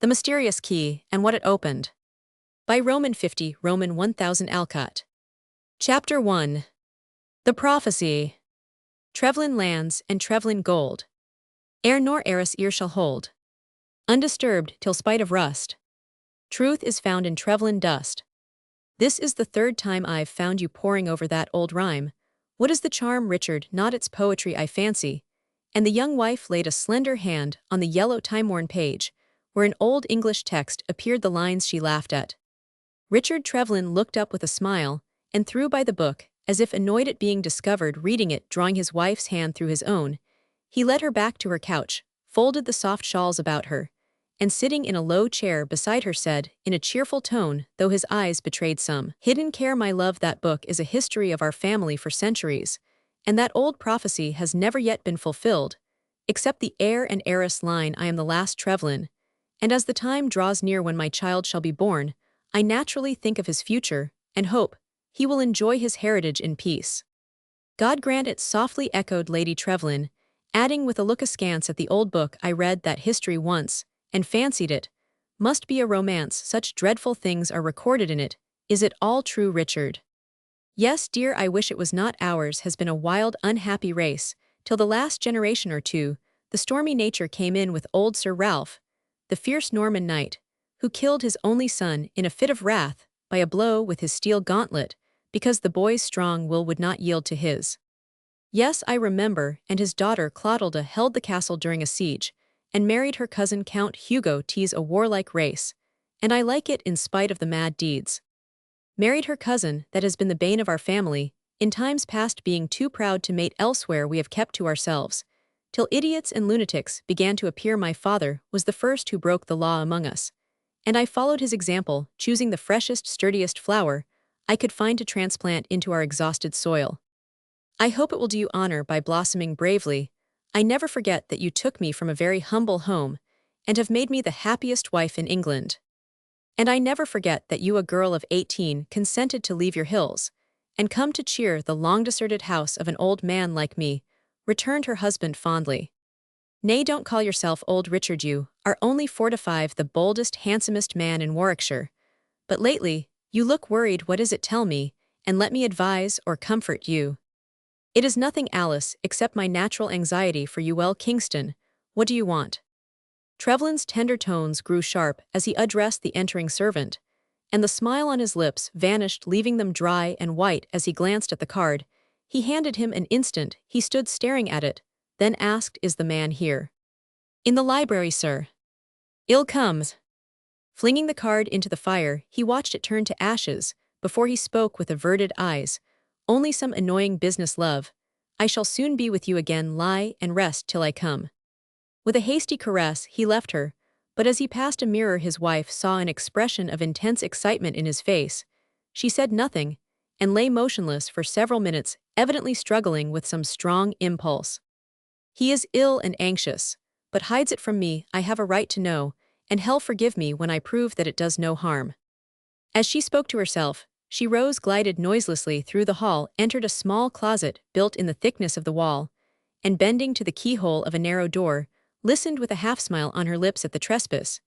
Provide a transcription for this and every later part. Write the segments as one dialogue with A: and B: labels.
A: The Mysterious Key and What It Opened. By Roman 50, Roman 1000 Alcott. Chapter 1. The Prophecy. Trevlin lands and Trevlin gold. Heir nor heiress ear shall hold. Undisturbed till spite of rust. Truth is found in Trevlin dust. This is the third time I've found you poring over that old rhyme. What is the charm, Richard? Not its poetry, I fancy. And the young wife laid a slender hand on the yellow time-worn page, where in Old English text appeared the lines she laughed at. Richard Trevlin looked up with a smile, and threw by the book, as if annoyed at being discovered reading it. Drawing his wife's hand through his own, he led her back to her couch, folded the soft shawls about her, and sitting in a low chair beside her said, in a cheerful tone, though his eyes betrayed some hidden care, "My love, that book is a history of our family for centuries, and that old prophecy has never yet been fulfilled, except the heir and heiress line. I am the last Trevlin, and as the time draws near when my child shall be born, I naturally think of his future, and hope he will enjoy his heritage in peace." "God grant it," softly echoed Lady Trevlin, adding with a look askance at the old book, "I read that history once, and fancied it must be a romance. Such dreadful things are recorded in it. Is it all true, Richard?" "Yes, dear, I wish it was not. Ours has been a wild, unhappy race, till the last generation or two. The stormy nature came in with old Sir Ralph, the fierce Norman knight, who killed his only son in a fit of wrath by a blow with his steel gauntlet, because the boy's strong will would not yield to his." "Yes, I remember, and his daughter Clotilda held the castle during a siege, and married her cousin Count Hugo. 'Tis a warlike race, and I like it in spite of the mad deeds. Married her cousin, that has been the bane of our family, in times past, being too proud to mate elsewhere. We have kept to ourselves, till idiots and lunatics began to appear. My father was the first who broke the law among us, and I followed his example, choosing the freshest, sturdiest flower I could find to transplant into our exhausted soil. I hope it will do you honor by blossoming bravely. I never forget that you took me from a very humble home, and have made me the happiest wife in England. And I never forget that you, a girl of 18, consented to leave your hills, and come to cheer the long-deserted house of an old man like me," returned her husband fondly. "Nay, don't call yourself old, Richard. You are only 45, the boldest, handsomest man in Warwickshire. But lately, you look worried. What is it? Tell me, and let me advise or comfort you." "It is nothing, Alice, except my natural anxiety for you. Well, Kingston, what do you want?" Trevlin's tender tones grew sharp as he addressed the entering servant, and the smile on his lips vanished, leaving them dry and white. As he glanced at the card he handed him an instant, he stood staring at it, then asked, "Is the man here?" "In the library, sir." "Ill comes." Flinging the card into the fire, he watched it turn to ashes, before he spoke with averted eyes, "Only some annoying business, love. I shall soon be with you again. Lie and rest till I come." With a hasty caress, he left her, but as he passed a mirror his wife saw an expression of intense excitement in his face. She said nothing, and lay motionless for several minutes, evidently struggling with some strong impulse. "He is ill and anxious, but hides it from me. I have a right to know, and hell forgive me when I prove that it does no harm." As she spoke to herself, she rose, glided noiselessly through the hall, entered a small closet built in the thickness of the wall, and bending to the keyhole of a narrow door, listened with a half-smile on her lips at the trespass.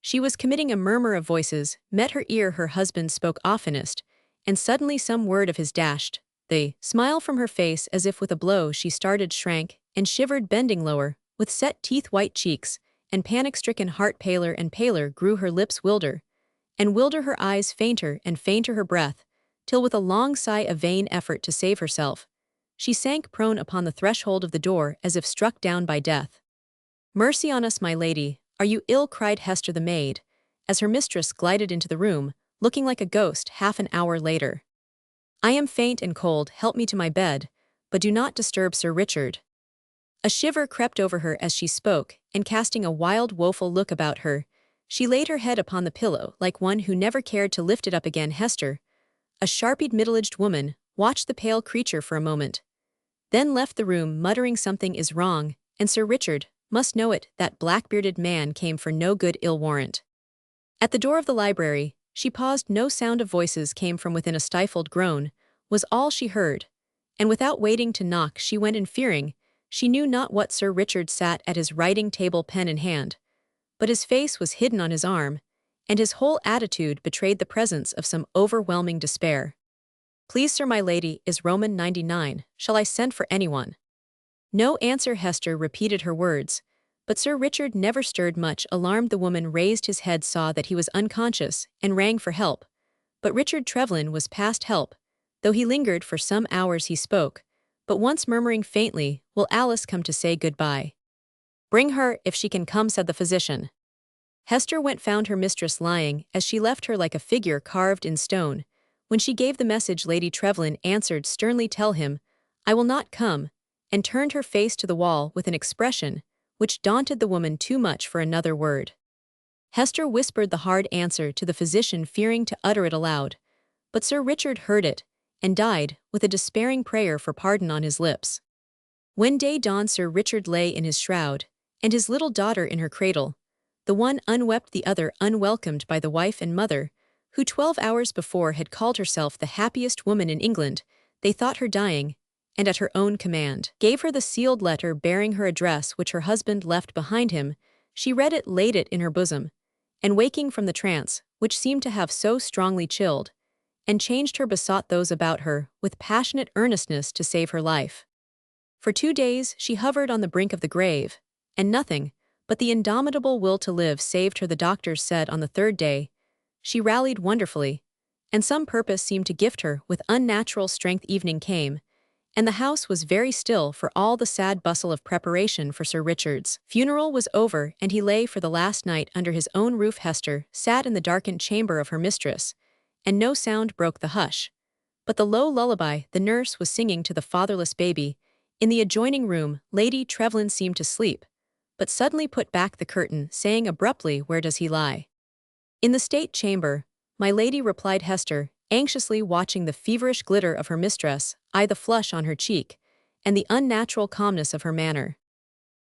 A: She was committing a murmur of voices, met her ear her husband spoke oftenest, and suddenly some word of his dashed the smile from her face as if with a blow. She started, shrank, and shivered, bending lower, with set teeth, white cheeks, and panic-stricken heart. Paler and paler grew her lips, wilder and wilder her eyes, fainter and fainter her breath, till with a long sigh, a vain effort to save herself, she sank prone upon the threshold of the door as if struck down by death. "Mercy on us, my lady, are you ill?" cried Hester the maid, as her mistress glided into the room, looking like a ghost. Half an hour later. "I am faint and cold. Help me to my bed, but do not disturb Sir Richard." A shiver crept over her as she spoke, and casting a wild, woeful look about her, she laid her head upon the pillow like one who never cared to lift it up again. Hester, a sharp-eyed middle-aged woman, watched the pale creature for a moment, then left the room muttering, "Something is wrong, and Sir Richard must know it. That black-bearded man came for no good ill warrant." At the door of the library, she paused. No sound of voices came from within. A stifled groan was all she heard, and without waiting to knock she went in, fearing she knew not what. Sir Richard sat at his writing table, pen in hand, but his face was hidden on his arm, and his whole attitude betrayed the presence of some overwhelming despair. "Please, sir, my lady is Roman 99, shall I send for anyone?" No answer. Hester repeated her words, but Sir Richard never stirred. Much alarmed, the woman raised his head, saw that he was unconscious, and rang for help. But Richard Trevelyan was past help. Though he lingered for some hours, he spoke, but once murmuring faintly, "Will Alice come to say good-bye?" "Bring her, if she can come," said the physician. Hester went, found her mistress lying, as she left her, like a figure carved in stone. When she gave the message, Lady Trevelyan answered sternly, "Tell him I will not come," and turned her face to the wall with an expression which daunted the woman too much for another word. Hester whispered the hard answer to the physician, fearing to utter it aloud, but Sir Richard heard it, and died, with a despairing prayer for pardon on his lips. When day dawned, Sir Richard lay in his shroud, and his little daughter in her cradle, the one unwept, the other unwelcomed by the wife and mother, who 12 hours before had called herself the happiest woman in England. They thought her dying, and at her own command, gave her the sealed letter bearing her address, which her husband left behind him. She read it, laid it in her bosom, and waking from the trance, which seemed to have so strongly chilled and changed her, besought those about her, with passionate earnestness, to save her life. For 2 days she hovered on the brink of the grave, and nothing but the indomitable will to live saved her. The doctors said on the 3rd day she rallied wonderfully, and some purpose seemed to gift her with unnatural strength. Evening came, and the house was very still for all the sad bustle of preparation for Sir Richard's funeral was over, and he lay for the last night under his own roof. Hester sat in the darkened chamber of her mistress, and no sound broke the hush but the low lullaby the nurse was singing to the fatherless baby. In the adjoining room, Lady Trevelyan seemed to sleep, but suddenly put back the curtain, saying abruptly, "Where does he lie?" "In the state chamber, my lady," replied Hester, anxiously watching the feverish glitter of her mistress, the flush on her cheek, and the unnatural calmness of her manner.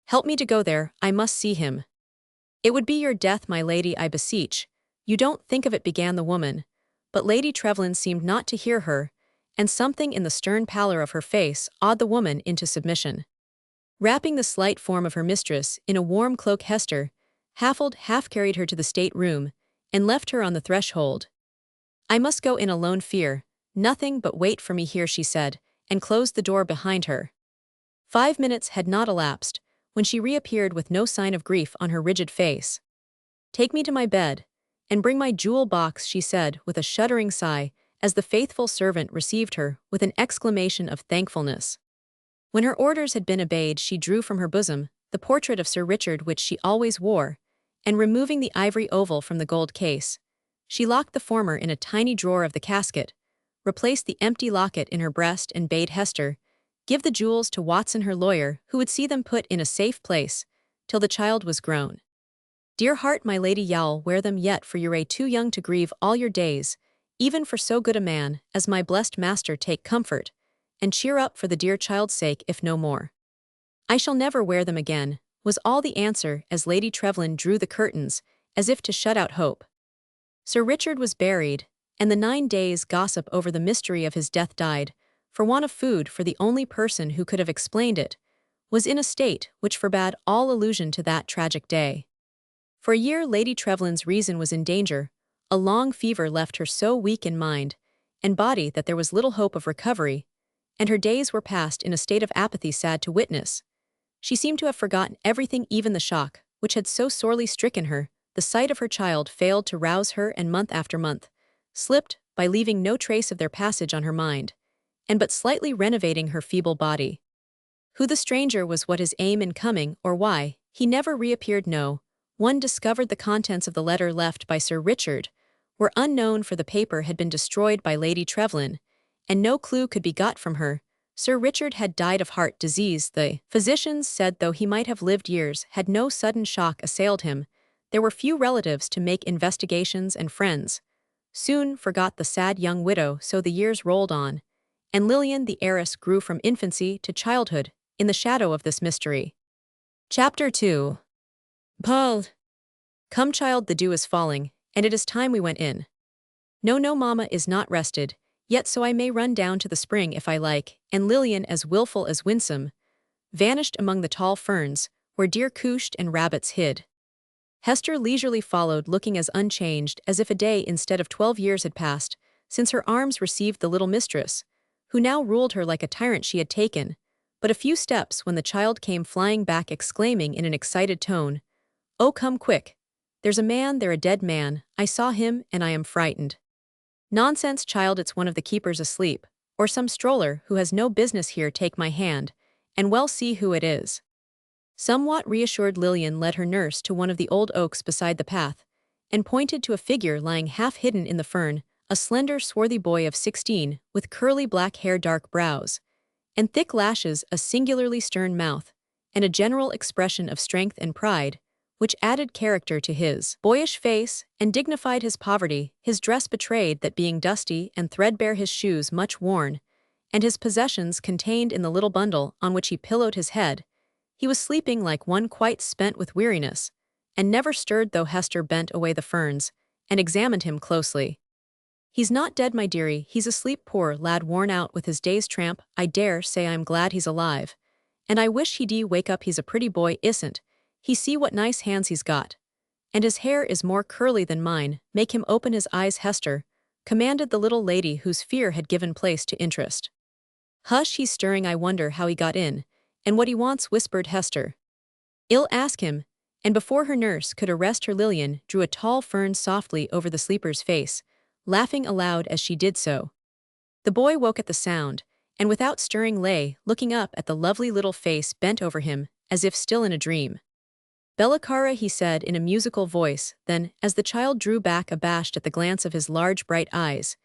A: "Help me to go there, I must see him." "It would be your death, my lady, I beseech." "You don't think of it," began the woman, but Lady Trevelyan seemed not to hear her, and something in the stern pallor of her face awed the woman into submission. Wrapping the slight form of her mistress in a warm cloak, Hester, half carried her to the state-room, and left her on the threshold. "I must go in alone, fear nothing but wait for me here," she said, and closed the door behind her. 5 minutes had not elapsed, when she reappeared with no sign of grief on her rigid face. "Take me to my bed, and bring my jewel box," she said with a shuddering sigh, as the faithful servant received her with an exclamation of thankfulness. When her orders had been obeyed, she drew from her bosom the portrait of Sir Richard, which she always wore, and removing the ivory oval from the gold case, she locked the former in a tiny drawer of the casket, replaced the empty locket in her breast, and bade Hester give the jewels to Watson, her lawyer, who would see them put in a safe place till the child was grown. "Dear heart, my lady, you'll wear them yet, for you're too young to grieve all your days, even for so good a man as my blessed master. Take comfort, and cheer up for the dear child's sake, if no more." "I shall never wear them again," was all the answer, as Lady Trevelyan drew the curtains, as if to shut out hope. Sir Richard was buried, and the 9 days' gossip over the mystery of his death died, for want of food, for the only person who could have explained it was in a state which forbade all allusion to that tragic day. For a year Lady Trevelyan's reason was in danger. A long fever left her so weak in mind and body that there was little hope of recovery, and her days were passed in a state of apathy sad to witness. She seemed to have forgotten everything, even the shock which had so sorely stricken her. The sight of her child failed to rouse her, and month after month slipped by, leaving no trace of their passage on her mind, and but slightly renovating her feeble body. Who the stranger was, what his aim in coming, or why he never reappeared, no one discovered. The contents of the letter left by Sir Richard were unknown, for the paper had been destroyed by Lady Trevelyan, and no clue could be got from her. Sir Richard had died of heart disease, the physicians said. Though he might have lived years had no sudden shock assailed him, there were few relatives to make investigations, and friends soon forgot the sad young widow. So the years rolled on, and Lillian the heiress grew from infancy to childhood in the shadow of this mystery. Chapter 2. Paul. "Come, child, the dew is falling, and it is time we went in." No, mamma is not rested yet, so I may run down to the spring if I like." And Lillian, as willful as winsome, vanished among the tall ferns, where deer couched and rabbits hid. Hester leisurely followed, looking as unchanged as if a day instead of 12 years had passed since her arms received the little mistress, who now ruled her like a tyrant she had taken, but a few steps when the child came flying back exclaiming in an excited tone, "Oh, come quick! There's a man there, a dead man, I saw him and I am frightened." "Nonsense, child, it's one of the keepers asleep, or some stroller who has no business here. Take my hand, and we'll see who it is." Somewhat reassured, Lillian led her nurse to one of the old oaks beside the path, and pointed to a figure lying half hidden in the fern, a slender, swarthy boy of 16, with curly black hair, dark brows, and thick lashes, a singularly stern mouth, and a general expression of strength and pride, which added character to his boyish face and dignified his poverty. His dress betrayed that, being dusty and threadbare, his shoes much worn, and his possessions contained in the little bundle on which he pillowed his head, he was sleeping like one quite spent with weariness, and never stirred though Hester bent away the ferns and examined him closely. "He's not dead, my dearie, he's asleep, poor lad, worn out with his day's tramp. I dare say I'm glad he's alive. And I wish he'd wake up. He's a pretty boy, isn't he? See what nice hands he's got. And his hair is more curly than mine. Make him open his eyes, Hester," commanded the little lady, whose fear had given place to interest. "Hush, he's stirring. I wonder how he got in, and what he wants," whispered Hester. "I'll ask him." And before her nurse could arrest her, Lillian drew a tall fern softly over the sleeper's face, laughing aloud as she did so. The boy woke at the sound, and without stirring lay looking up at the lovely little face bent over him, as if still in a dream. "Bella cara," he said in a musical voice. Then, as the child drew back abashed at the glance of his large bright eyes,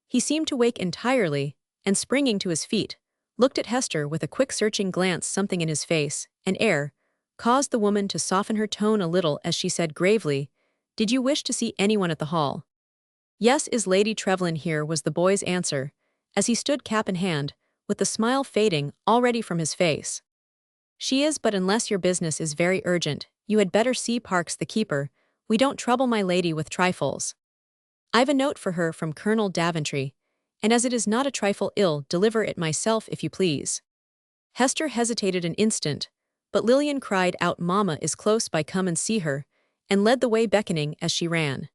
A: he seemed to wake entirely, and springing to his feet, looked at Hester with a quick searching glance. Something in his face and air caused the woman to soften her tone a little as she said gravely, "Did you wish to see anyone at the hall?" "Yes, is Lady Trevelyan here?" was the boy's answer, as he stood cap in hand, with the smile fading already from his face. "She is, but unless your business is very urgent, you had better see Parks, the keeper. We don't trouble my lady with trifles. I've a note for her from Colonel Daventry, and as it is not a trifle, I'll deliver it myself, if you please." Hester hesitated an instant, but Lillian cried out, "Mamma is close by, come and see her," and led the way, beckoning as she ran.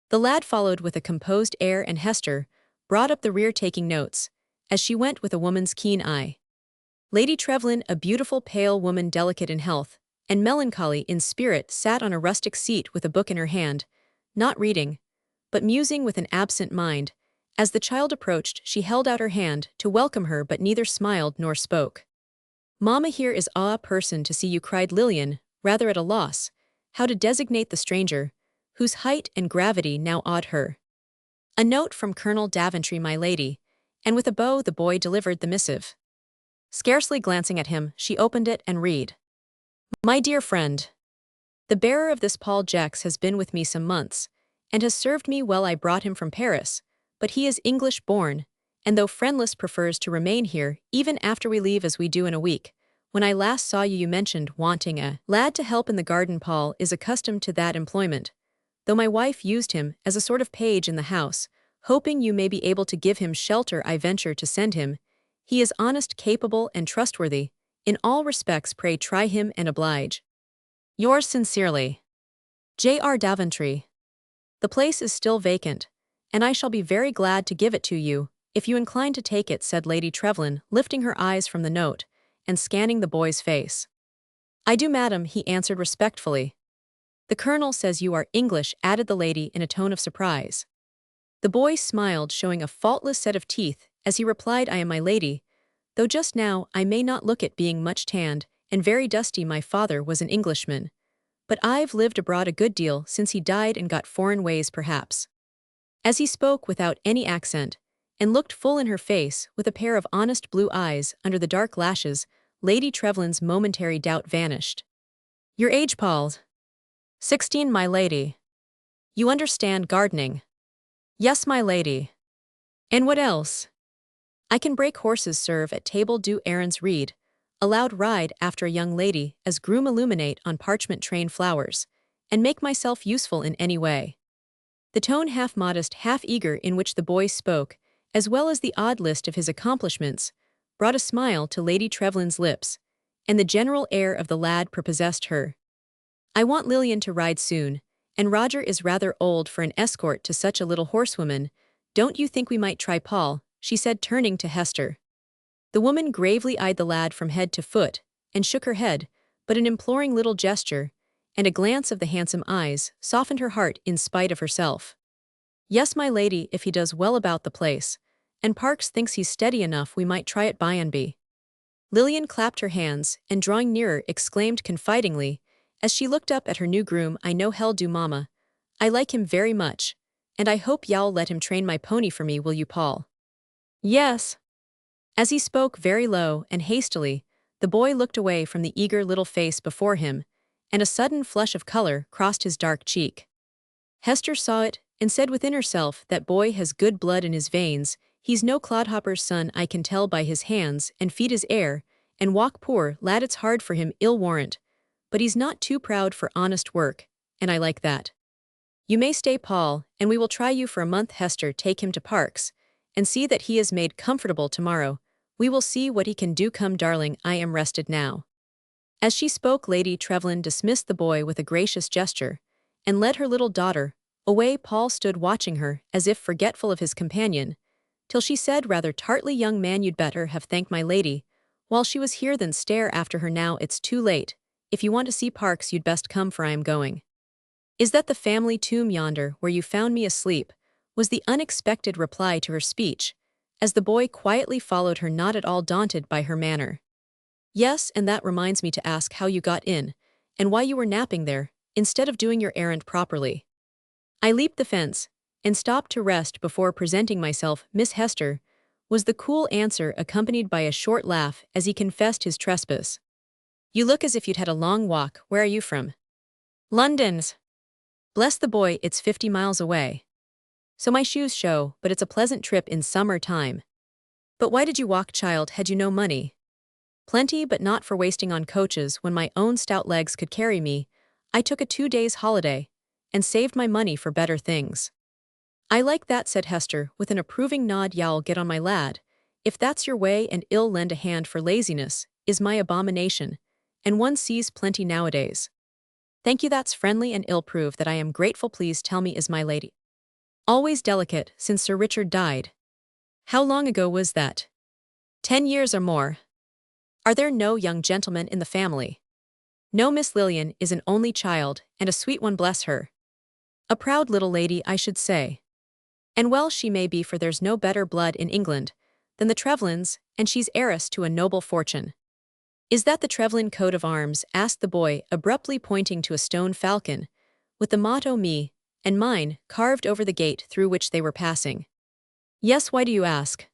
A: The lad followed with a composed air, and Hester brought up the rear, taking notes, as she went with a woman's keen eye. Lady Trevelyan, a beautiful pale woman, delicate in health and melancholy in spirit, sat on a rustic seat with a book in her hand, not reading, but musing with an absent mind. As the child approached, she held out her hand to welcome her, but neither smiled nor spoke. "Mamma, here is a person to see you," cried Lillian, rather at a loss how to designate the stranger, whose height and gravity now awed her. "A note from Colonel Daventry, my lady," and with a bow the boy delivered the missive. Scarcely glancing at him, she opened it and read. "My dear friend, the bearer of this Paul Jex has been with me some months, and has served me well. I brought him from Paris, but he is English born, and though friendless prefers to remain here even after we leave, as we do in a week. When I last saw you, you mentioned wanting a lad to help in the garden. Paul is accustomed to that employment, though my wife used him as a sort of page in the house, hoping you may be able to give him shelter. I venture to send him. He is honest, capable, and trustworthy in all respects. Pray try him and oblige. Yours sincerely, J.R. Daventry. The place is still vacant, and I shall be very glad to give it to you, if you incline to take it," said Lady Trevelyan, lifting her eyes from the note and scanning the boy's face. "I do, madam," he answered respectfully. "The colonel says you are English," added the lady in a tone of surprise. The boy smiled, showing a faultless set of teeth, as he replied, "I am, my lady, though just now I may not look it, being much tanned and very dusty. My father was an Englishman, but I've lived abroad a good deal since he died, and got foreign ways perhaps." As he spoke without any accent, and looked full in her face with a pair of honest blue eyes under the dark lashes, Lady Trevelyan's momentary doubt vanished. "Your age, Paul?" 16, my lady. "You understand gardening?" "Yes, my lady." "And what else?" "I can break horses, serve at table, do errands, read aloud, ride after a young lady as groom, illuminate on parchment train flowers, and make myself useful in any way." The tone, half modest, half eager, in which the boy spoke, as well as the odd list of his accomplishments, brought a smile to Lady Trevelyan's lips, and the general air of the lad prepossessed her. I want Lillian to ride soon, and Roger is rather old for an escort to such a little horsewoman. Don't you think we might try Paul?" she said, turning to Hester. The woman gravely eyed the lad from head to foot, and shook her head, but an imploring little gesture, and a glance of the handsome eyes, softened her heart in spite of herself. "Yes, my lady, if he does well about the place, and Parks thinks he's steady enough, we might try it by and by." Lillian clapped her hands, and drawing nearer, exclaimed confidingly, as she looked up at her new groom, "I know he'll do, mamma. I like him very much, and I hope y'all let him train my pony for me, will you, Paul?" "Yes." As he spoke very low and hastily, the boy looked away from the eager little face before him, and a sudden flush of color crossed his dark cheek. Hester saw it, and said within herself, "That boy has good blood in his veins. He's no clodhopper's son, I can tell by his hands and feet his air, and walk poor lad, it's hard for him, ill warrant. But he's not too proud for honest work, and I like that. You may stay, Paul, and we will try you for a month. Hester, take him to Parks, and see that he is made comfortable tomorrow. We will see what he can do. Come, darling, I am rested now." As she spoke, Lady Trevelyan dismissed the boy with a gracious gesture, and led her little daughter away. Paul stood watching her, as if forgetful of his companion, till she said rather tartly, "Young man, you'd better have thanked my lady while she was here than stare after her now. It's too late. If you want to see Parks, you'd best come, for I am going." "Is that the family tomb yonder, where you found me asleep?" was the unexpected reply to her speech, as the boy quietly followed her, not at all daunted by her manner. "Yes, and that reminds me to ask how you got in, and why you were napping there, instead of doing your errand properly." "I leaped the fence, and stopped to rest before presenting myself, Miss Hester," was the cool answer, accompanied by a short laugh as he confessed his trespass. "You look as if you'd had a long walk. Where are you from?" "London's." "Bless the boy, it's 50 miles away." "So my shoes show, but it's a pleasant trip in summer time." "But why did you walk, child? Had you no money?" "Plenty, but not for wasting on coaches when my own stout legs could carry me. I took a 2 days' holiday, and saved my money for better things." "I like that," said Hester, with an approving nod. "Y'all get on, my lad, if that's your way, and ill lend a hand, for laziness is my abomination, and one sees plenty nowadays." "Thank you, that's friendly, and ill prove that I am grateful. Please tell me, is my lady always delicate since Sir Richard died?" "How long ago was that?" 10 years or more." "Are there no young gentlemen in the family?" "No, Miss Lillian is an only child, and a sweet one, bless her. A proud little lady, I should say. And well she may be, for there's no better blood in England than the Trevelyans, and she's heiress to a noble fortune." "Is that the Trevelyan coat of arms?" asked the boy, abruptly pointing to a stone falcon, with the motto "Me and Mine" carved over the gate through which they were passing. "Yes, why do you ask?"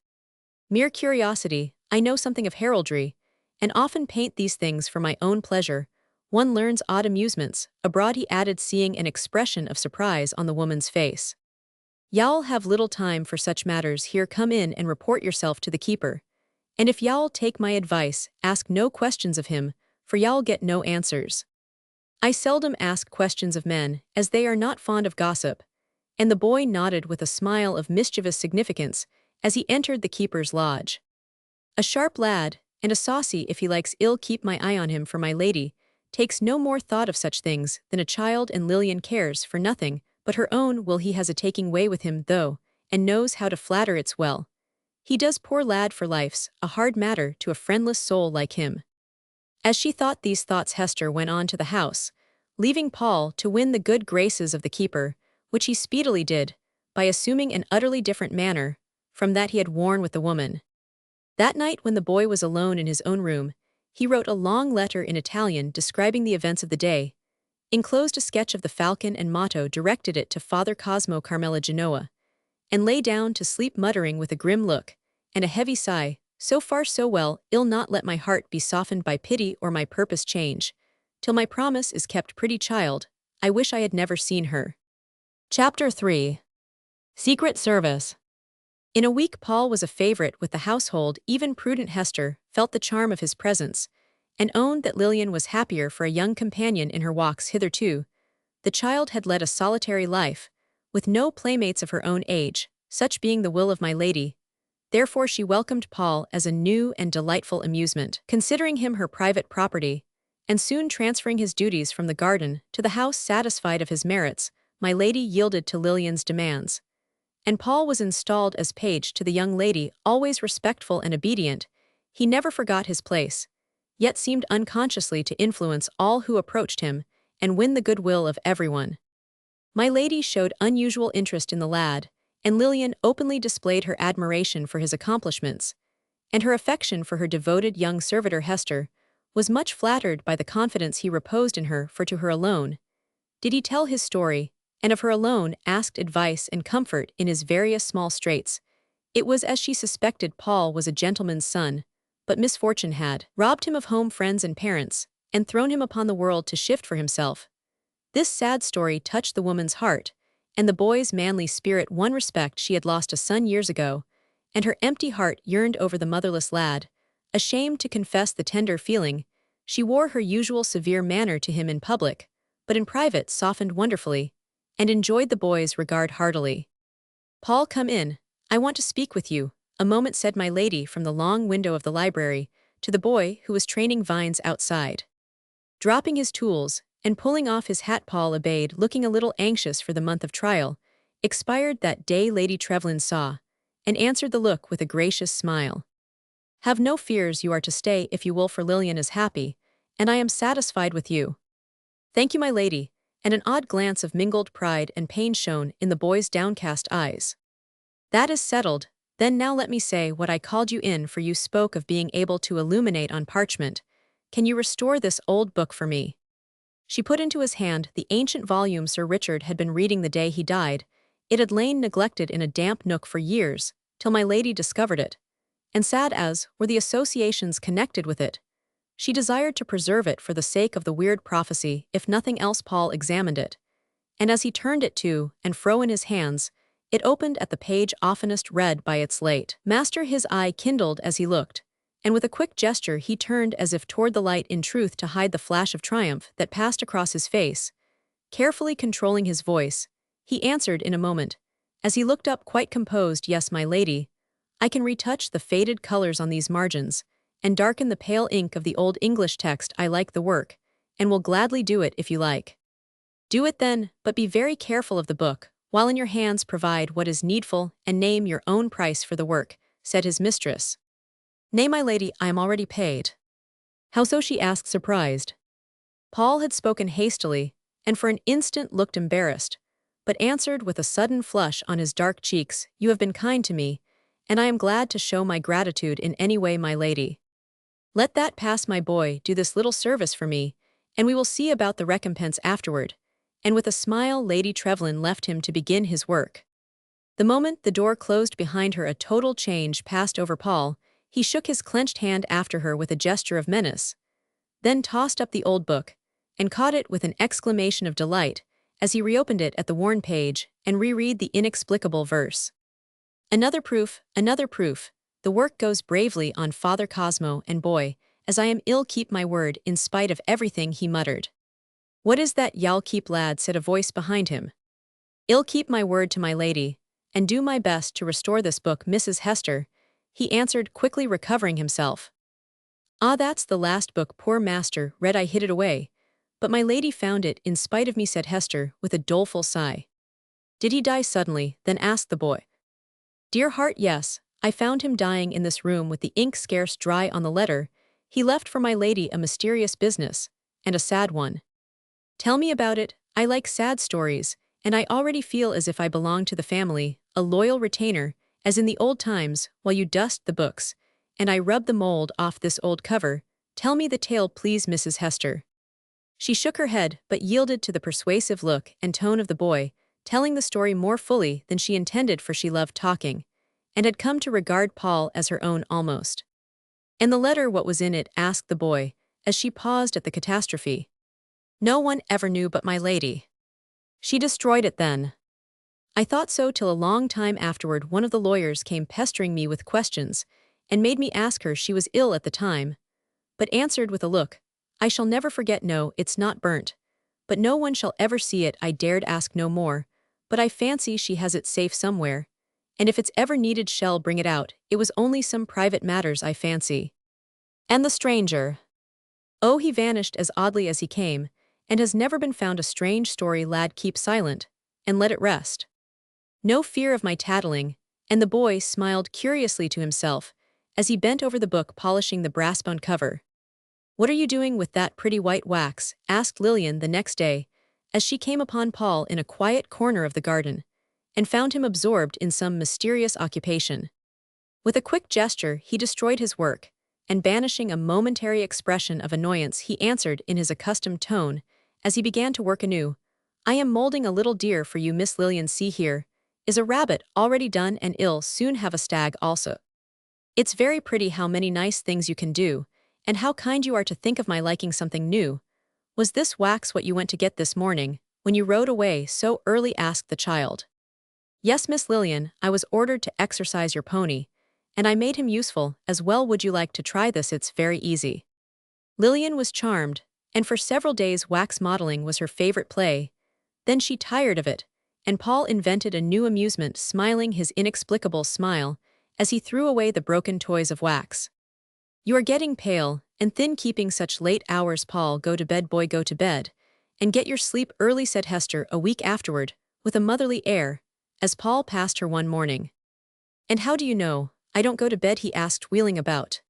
A: "Mere curiosity. I know something of heraldry, and often paint these things for my own pleasure. One learns odd amusements abroad," he added, seeing an expression of surprise on the woman's face. "Y'all have little time for such matters here. Come in and report yourself to the keeper. And if y'all take my advice, ask no questions of him, for y'all get no answers." "I seldom ask questions of men, as they are not fond of gossip," and the boy nodded with a smile of mischievous significance as he entered the keeper's lodge. "A sharp lad, and a saucy if he likes ill. Keep my eye on him, for my lady takes no more thought of such things than a child, and Lillian cares for nothing but her own will. He has a taking way with him, though, and knows how to flatter. It's well he does, poor lad, for life's a hard matter to a friendless soul like him." As she thought these thoughts, Hester went on to the house, leaving Paul to win the good graces of the keeper, which he speedily did, by assuming an utterly different manner from that he had worn with the woman. That night, when the boy was alone in his own room, he wrote a long letter in Italian describing the events of the day, enclosed a sketch of the falcon and motto, directed it to Father Cosmo Carmela Genoa, and lay down to sleep, muttering with a grim look and a heavy sigh, "So far so well, I'll not let my heart be softened by pity or my purpose change, till my promise is kept. Pretty child, I wish I had never seen her." Chapter 3. Secret Service. In a week Paul was a favorite with the household. Even prudent Hester felt the charm of his presence, and owned that Lillian was happier for a young companion in her walks. Hitherto the child had led a solitary life, with no playmates of her own age, such being the will of my lady. Therefore she welcomed Paul as a new and delightful amusement, considering him her private property, and soon transferring his duties from the garden to the house. Satisfied of his merits, my lady yielded to Lillian's demands, and Paul was installed as page to the young lady. Always respectful and obedient, he never forgot his place, yet seemed unconsciously to influence all who approached him and win the goodwill of everyone. My lady showed unusual interest in the lad, and Lillian openly displayed her admiration for his accomplishments, and her affection for her devoted young servitor Hester was much flattered by the confidence he reposed in her. For to her alone did he tell his story, and of her alone asked advice and comfort in his various small straits. It was as she suspected. Paul was a gentleman's son, but misfortune had robbed him of home, friends, and parents, and thrown him upon the world to shift for himself. This sad story touched the woman's heart, and the boy's manly spirit. One respect, she had lost a son years ago, and her empty heart yearned over the motherless lad. Ashamed to confess the tender feeling, she wore her usual severe manner to him in public, but in private softened wonderfully, and enjoyed the boy's regard heartily. "Paul, come in. I want to speak with you a moment," said my lady from the long window of the library to the boy who was training vines outside. Dropping his tools and pulling off his hat, Paul obeyed, looking a little anxious, for the month of trial expired that day. Lady Trevlyn saw and answered the look with a gracious smile. "Have no fears, you are to stay if you will, for Lillian is happy, and I am satisfied with you." "Thank you, my lady," and an odd glance of mingled pride and pain shone in the boy's downcast eyes. "That is settled. Then now let me say what I called you in for. You spoke of being able to illuminate on parchment. Can you restore this old book for me?" She put into his hand the ancient volume Sir Richard had been reading the day he died. It had lain neglected in a damp nook for years, till my lady discovered it, and sad as were the associations connected with it, she desired to preserve it for the sake of the weird prophecy. If nothing else, Paul examined it, and as he turned it to and fro in his hands, it opened at the page oftenest read by its late master. His eye kindled as he looked, and with a quick gesture he turned as if toward the light, in truth to hide the flash of triumph that passed across his face. Carefully controlling his voice, he answered in a moment, as he looked up quite composed, "Yes, my lady. I can retouch the faded colors on these margins, and darken the pale ink of the old English text. I like the work, and will gladly do it if you like." "Do it then, but be very careful of the book. While in your hands, provide what is needful, and name your own price for the work," said his mistress. "Nay, my lady, I am already paid." "How so?" she asked, surprised. Paul had spoken hastily, and for an instant looked embarrassed, but answered with a sudden flush on his dark cheeks, "You have been kind to me, and I am glad to show my gratitude in any way, my lady. Let that pass, my boy. Do this little service for me, and we will see about the recompense afterward." And with a smile, Lady Trevlyn left him to begin his work. The moment the door closed behind her, a total change passed over Paul. He shook his clenched hand after her with a gesture of menace, then tossed up the old book, and caught it with an exclamation of delight as he reopened it at the worn page and reread the inexplicable verse. Another proof, the work goes bravely on, Father Cosmo, and boy, as I am ill, keep my word in spite of everything," he muttered. "What is that y'all keep, lad?" said a voice behind him. "I'll keep my word to my lady, and do my best to restore this book, Mrs. Hester," he answered, quickly recovering himself. "Ah, that's the last book poor master read. I hid it away, but my lady found it in spite of me," said Hester with a doleful sigh. "Did he die suddenly?" then asked the boy. "Dear heart, yes. I found him dying in this room with the ink scarce dry on the letter. He left for my lady a mysterious business, and a sad one." "Tell me about it. I like sad stories, and I already feel as if I belong to the family, a loyal retainer, as in the old times, while you dust the books, and I rub the mold off this old cover. Tell me the tale, please, Mrs. Hester." She shook her head, but yielded to the persuasive look and tone of the boy, telling the story more fully than she intended, for she loved talking, and had come to regard Paul as her own almost. "And the letter, what was in it?" asked the boy, as she paused at the catastrophe. "No one ever knew but my lady. She destroyed it then." "I thought so, till a long time afterward one of the lawyers came pestering me with questions, and made me ask her. She was ill at the time, but answered with a look, 'I shall never forget. No, it's not burnt, but no one shall ever see it.' I dared ask no more, but I fancy she has it safe somewhere, and if it's ever needed shall bring it out. It was only some private matters, I fancy." "And the stranger?" Oh, he vanished as oddly as he came, and has never been found. A strange story, lad. Keep silent, and let it rest. No fear of my tattling, and the boy smiled curiously to himself as he bent over the book polishing the brass-bound cover. What are you doing with that pretty white wax? Asked Lillian the next day, as she came upon Paul in a quiet corner of the garden, and found him absorbed in some mysterious occupation. With a quick gesture, he destroyed his work, and banishing a momentary expression of annoyance, he answered in his accustomed tone, as he began to work anew, I am molding a little deer for you, Miss Lillian. See here is a rabbit already done, and I'll soon have a stag also. It's very pretty how many nice things you can do, and how kind you are to think of my liking something new. Was this wax what you went to get this morning, when you rode away so early? Asked the child. Yes, Miss Lillian, I was ordered to exercise your pony, and I made him useful as well. Would you like to try this? It's very easy. Lillian was charmed, and for several days wax modeling was her favorite play. Then she tired of it, and Paul invented a new amusement, smiling his inexplicable smile as he threw away the broken toys of wax. You are getting pale and thin keeping such late hours. Paul, go to bed, boy, go to bed, and get your sleep early, said Hester a week afterward, with a motherly air, as Paul passed her one morning. And how do you know I don't go to bed? He asked, wheeling about.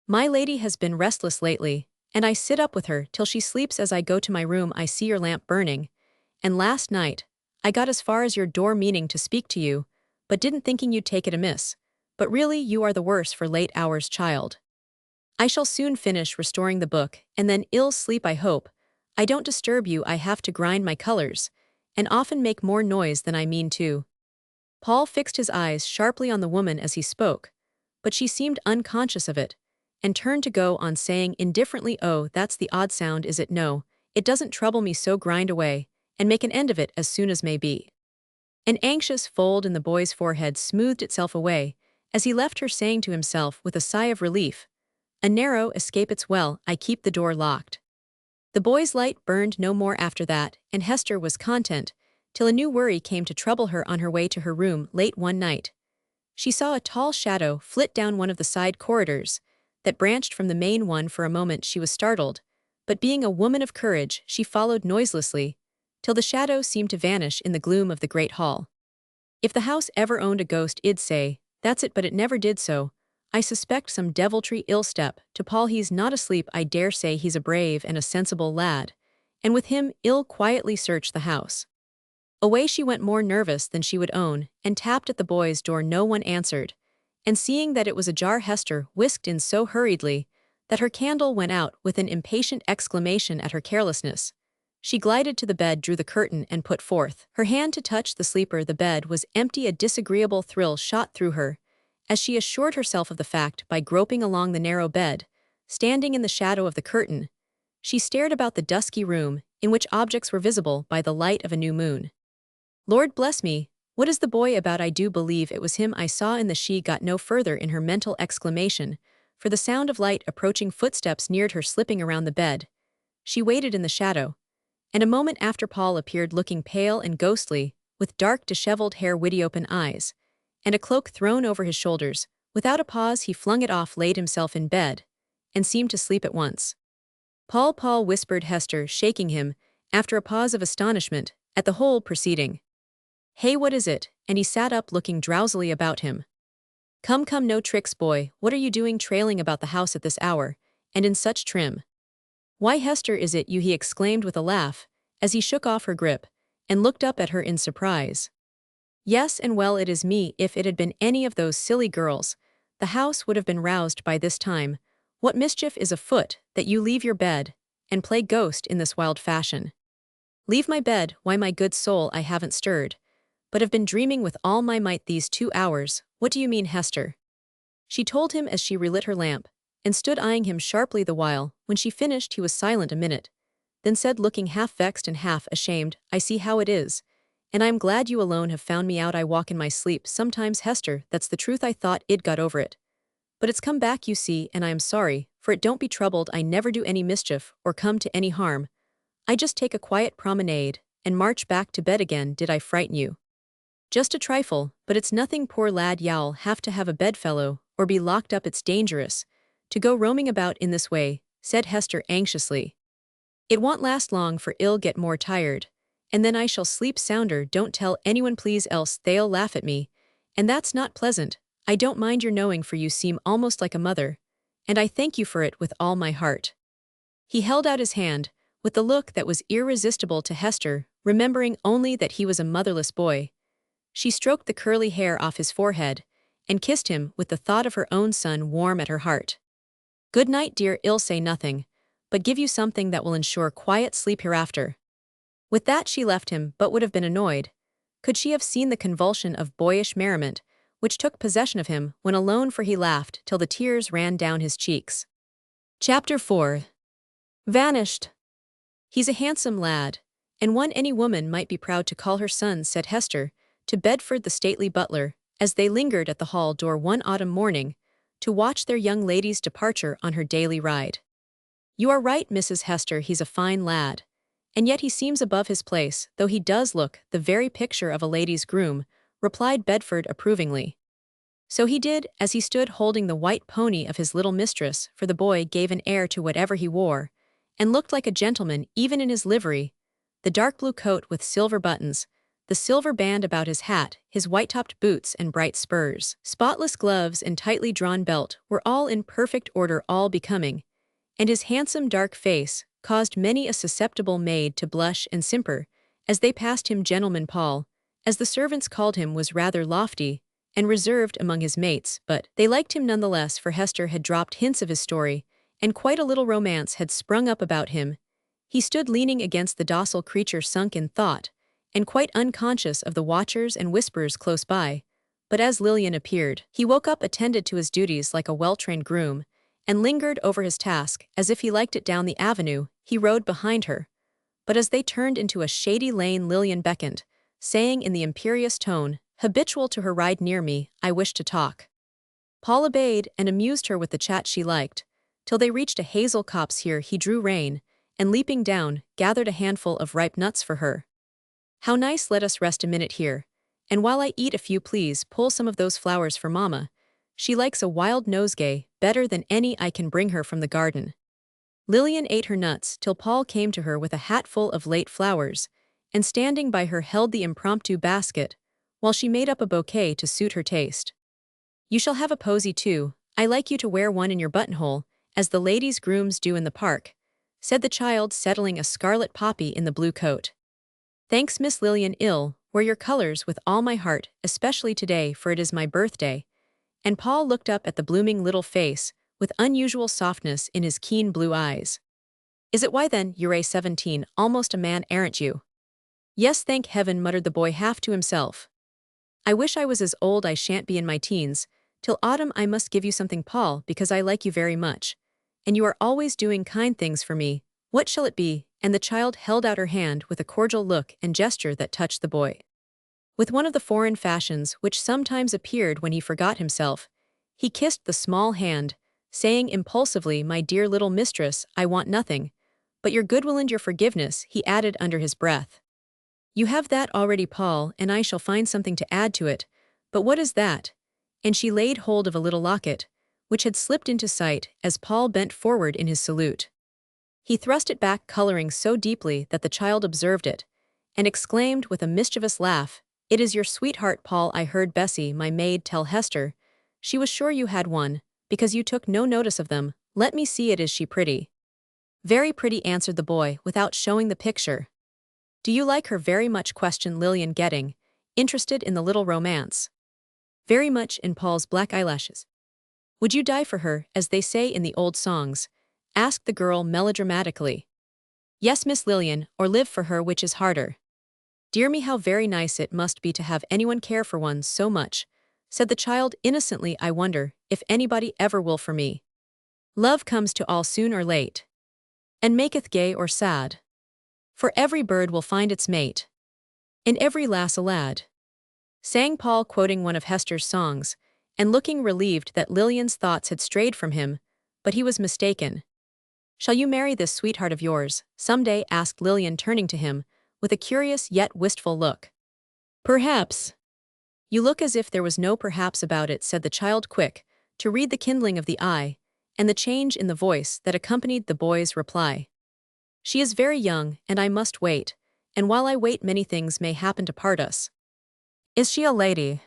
A: My lady has been restless lately, and I sit up with her till she sleeps. As I go to my room, I see your lamp burning, and last night I got as far as your door, meaning to speak to you, but didn't thinking you'd take it amiss. But really you are the worse for late hours, child. I shall soon finish restoring the book, and then ill sleep, I hope. I don't disturb you. I have to grind my colors, and often make more noise than I mean to. Paul fixed his eyes sharply on the woman as he spoke, but she seemed unconscious of it, and turned to go on, saying indifferently, oh, that's the odd sound, is it? No, it doesn't trouble me so. Grind away, and make an end of it as soon as may be. An anxious fold in the boy's forehead smoothed itself away, as he left her, saying to himself with a sigh of relief, a narrow escape. It's well I keep the door locked. The boy's light burned no more after that, and Hester was content, till a new worry came to trouble her on her way to her room late one night. She saw a tall shadow flit down one of the side corridors that branched from the main one. For a moment she was startled, but being a woman of courage, she followed noiselessly, till the shadow seemed to vanish in the gloom of the great hall. If the house ever owned a ghost, it'd say, that's it, but it never did so. I suspect some deviltry ill step. To Paul, he's not asleep. I dare say he's a brave and a sensible lad, and with him ill quietly searched the house. Away she went, more nervous than she would own, and tapped at the boy's door. No one answered, and seeing that it was ajar, Hester whisked in so hurriedly that her candle went out. With an impatient exclamation at her carelessness, she glided to the bed, drew the curtain, and put forth her hand to touch the sleeper. The bed was empty. A disagreeable thrill shot through her, as she assured herself of the fact by groping along the narrow bed, standing in the shadow of the curtain. She stared about the dusky room, in which objects were visible by the light of a new moon. Lord bless me, what is the boy about? I do believe it was him I saw in the— She got no further in her mental exclamation, for the sound of light approaching footsteps neared her, slipping around the bed. She waited in the shadow, and a moment after Paul appeared, looking pale and ghostly, with dark disheveled hair, wide open eyes, and a cloak thrown over his shoulders. Without a pause he flung it off, laid himself in bed, and seemed to sleep at once. Paul, Paul, whispered Hester, shaking him, after a pause of astonishment at the whole proceeding. Hey, what is it? And he sat up, looking drowsily about him. Come, come, no tricks, boy. What are you doing trailing about the house at this hour, and in such trim? Why, Hester, is it you? He exclaimed with a laugh, as he shook off her grip, and looked up at her in surprise. Yes, and well, it is me. If it had been any of those silly girls, the house would have been roused by this time. What mischief is afoot, that you leave your bed, and play ghost in this wild fashion? Leave my bed? Why, my good soul, I haven't stirred, but have been dreaming with all my might these 2 hours. What do you mean, Hester? She told him as she relit her lamp, and stood eyeing him sharply the while. When she finished he was silent a minute, then said, looking half vexed and half ashamed, I see how it is, and I am glad you alone have found me out. I walk in my sleep sometimes, Hester, that's the truth. I thought I'd got over it, but it's come back, you see, and I am sorry for it. Don't be troubled, I never do any mischief or come to any harm. I just take a quiet promenade and march back to bed again. Did I frighten you? Just a trifle, but it's nothing, poor lad. You'll have to have a bedfellow or be locked up. It's dangerous to go roaming about in this way. said Hester anxiously. It won't last long for I'll get more tired, and then I shall sleep sounder. Don't tell anyone please, else they'll laugh at me, and that's not pleasant. I don't mind your knowing, for you seem almost like a mother, and I thank you for it with all my heart. He held out his hand, with the look that was irresistible to Hester, remembering only that he was a motherless boy. She stroked the curly hair off his forehead, and kissed him with the thought of her own son warm at her heart. Good night, dear. I'll say nothing, but give you something that will ensure quiet sleep hereafter. With that she left him, but would have been annoyed, could she have seen the convulsion of boyish merriment which took possession of him when alone, for he laughed till the tears ran down his cheeks. Chapter 4. Vanished. He's a handsome lad, and one any woman might be proud to call her son, said Hester to Bedford the stately butler, as they lingered at the hall door one autumn morning to watch their young lady's departure on her daily ride. You are right, Mrs. Hester, he's a fine lad, and yet he seems above his place, though he does look the very picture of a lady's groom, replied Bedford approvingly. So he did, as he stood holding the white pony of his little mistress, for the boy gave an air to whatever he wore, and looked like a gentleman even in his livery, the dark blue coat with silver buttons, the silver band about his hat, his white-topped boots and bright spurs, spotless gloves and tightly drawn belt were all in perfect order, all becoming, and his handsome dark face caused many a susceptible maid to blush and simper as they passed him. Gentleman Paul, as the servants called him, was rather lofty and reserved among his mates, but they liked him nonetheless, for Hester had dropped hints of his story, and quite a little romance had sprung up about him. He stood leaning against the docile creature, sunk in thought, and quite unconscious of the watchers and whisperers close by, but as Lillian appeared, he woke up, attended to his duties like a well-trained groom, and lingered over his task as if he liked it. Down the avenue he rode behind her, but as they turned into a shady lane Lillian beckoned, saying in the imperious tone habitual to her, ride near me, I wish to talk. Paul obeyed and amused her with the chat she liked, till they reached a hazel copse. Here he drew rein, and leaping down, gathered a handful of ripe nuts for her. How nice, let us rest a minute here, and while I eat a few, please pull some of those flowers for Mamma. She likes a wild nosegay better than any I can bring her from the garden. Lillian ate her nuts till Paul came to her with a hatful of late flowers, and standing by her held the impromptu basket, while she made up a bouquet to suit her taste. You shall have a posy too, I like you to wear one in your buttonhole, as the ladies' grooms do in the park, said the child, settling a scarlet poppy in the blue coat. Thanks, Miss Lillian, I'll wear your colors with all my heart, especially today, for it is my birthday. And Paul looked up at the blooming little face with unusual softness in his keen blue eyes. Is it? Why then, you're 17, almost a man, aren't you? Yes, thank heaven, muttered the boy half to himself. I wish I was as old. I shan't be in my teens till autumn. I must give you something, Paul, because I like you very much, and you are always doing kind things for me. What shall it be? And the child held out her hand with a cordial look and gesture that touched the boy. With one of the foreign fashions which sometimes appeared when he forgot himself, he kissed the small hand, saying impulsively, my dear little mistress, I want nothing but your goodwill and your forgiveness, he added under his breath. You have that already, Paul, and I shall find something to add to it. But what is that? And she laid hold of a little locket, which had slipped into sight as Paul bent forward in his salute. He thrust it back, coloring so deeply that the child observed it, and exclaimed with a mischievous laugh, It is your sweetheart, Paul. I heard Bessie, my maid, tell Hester she was sure you had one, because you took no notice of them. Let me see it. Is she pretty? Very pretty, answered the boy without showing the picture. Do you like her very much? Questioned Lillian, getting interested in the little romance. Very much, in Paul's black eyelashes. Would you die for her, as they say in the old songs? Asked the girl melodramatically. Yes, Miss Lillian, or live for her, which is harder. Dear me, how very nice it must be to have anyone care for one so much, said the child innocently. I wonder if anybody ever will for me. Love comes to all soon or late, and maketh gay or sad. For every bird will find its mate, and every lass a lad, sang Paul, quoting one of Hester's songs, and looking relieved that Lillian's thoughts had strayed from him, but he was mistaken. Shall you marry this sweetheart of yours some day? Asked Lillian, turning to him with a curious yet wistful look. Perhaps. You look as if there was no perhaps about it, said the child, quick to read the kindling of the eye, and the change in the voice that accompanied the boy's reply. "She is very young, and I must wait, and while I wait many things may happen to part us." "Is she a lady?"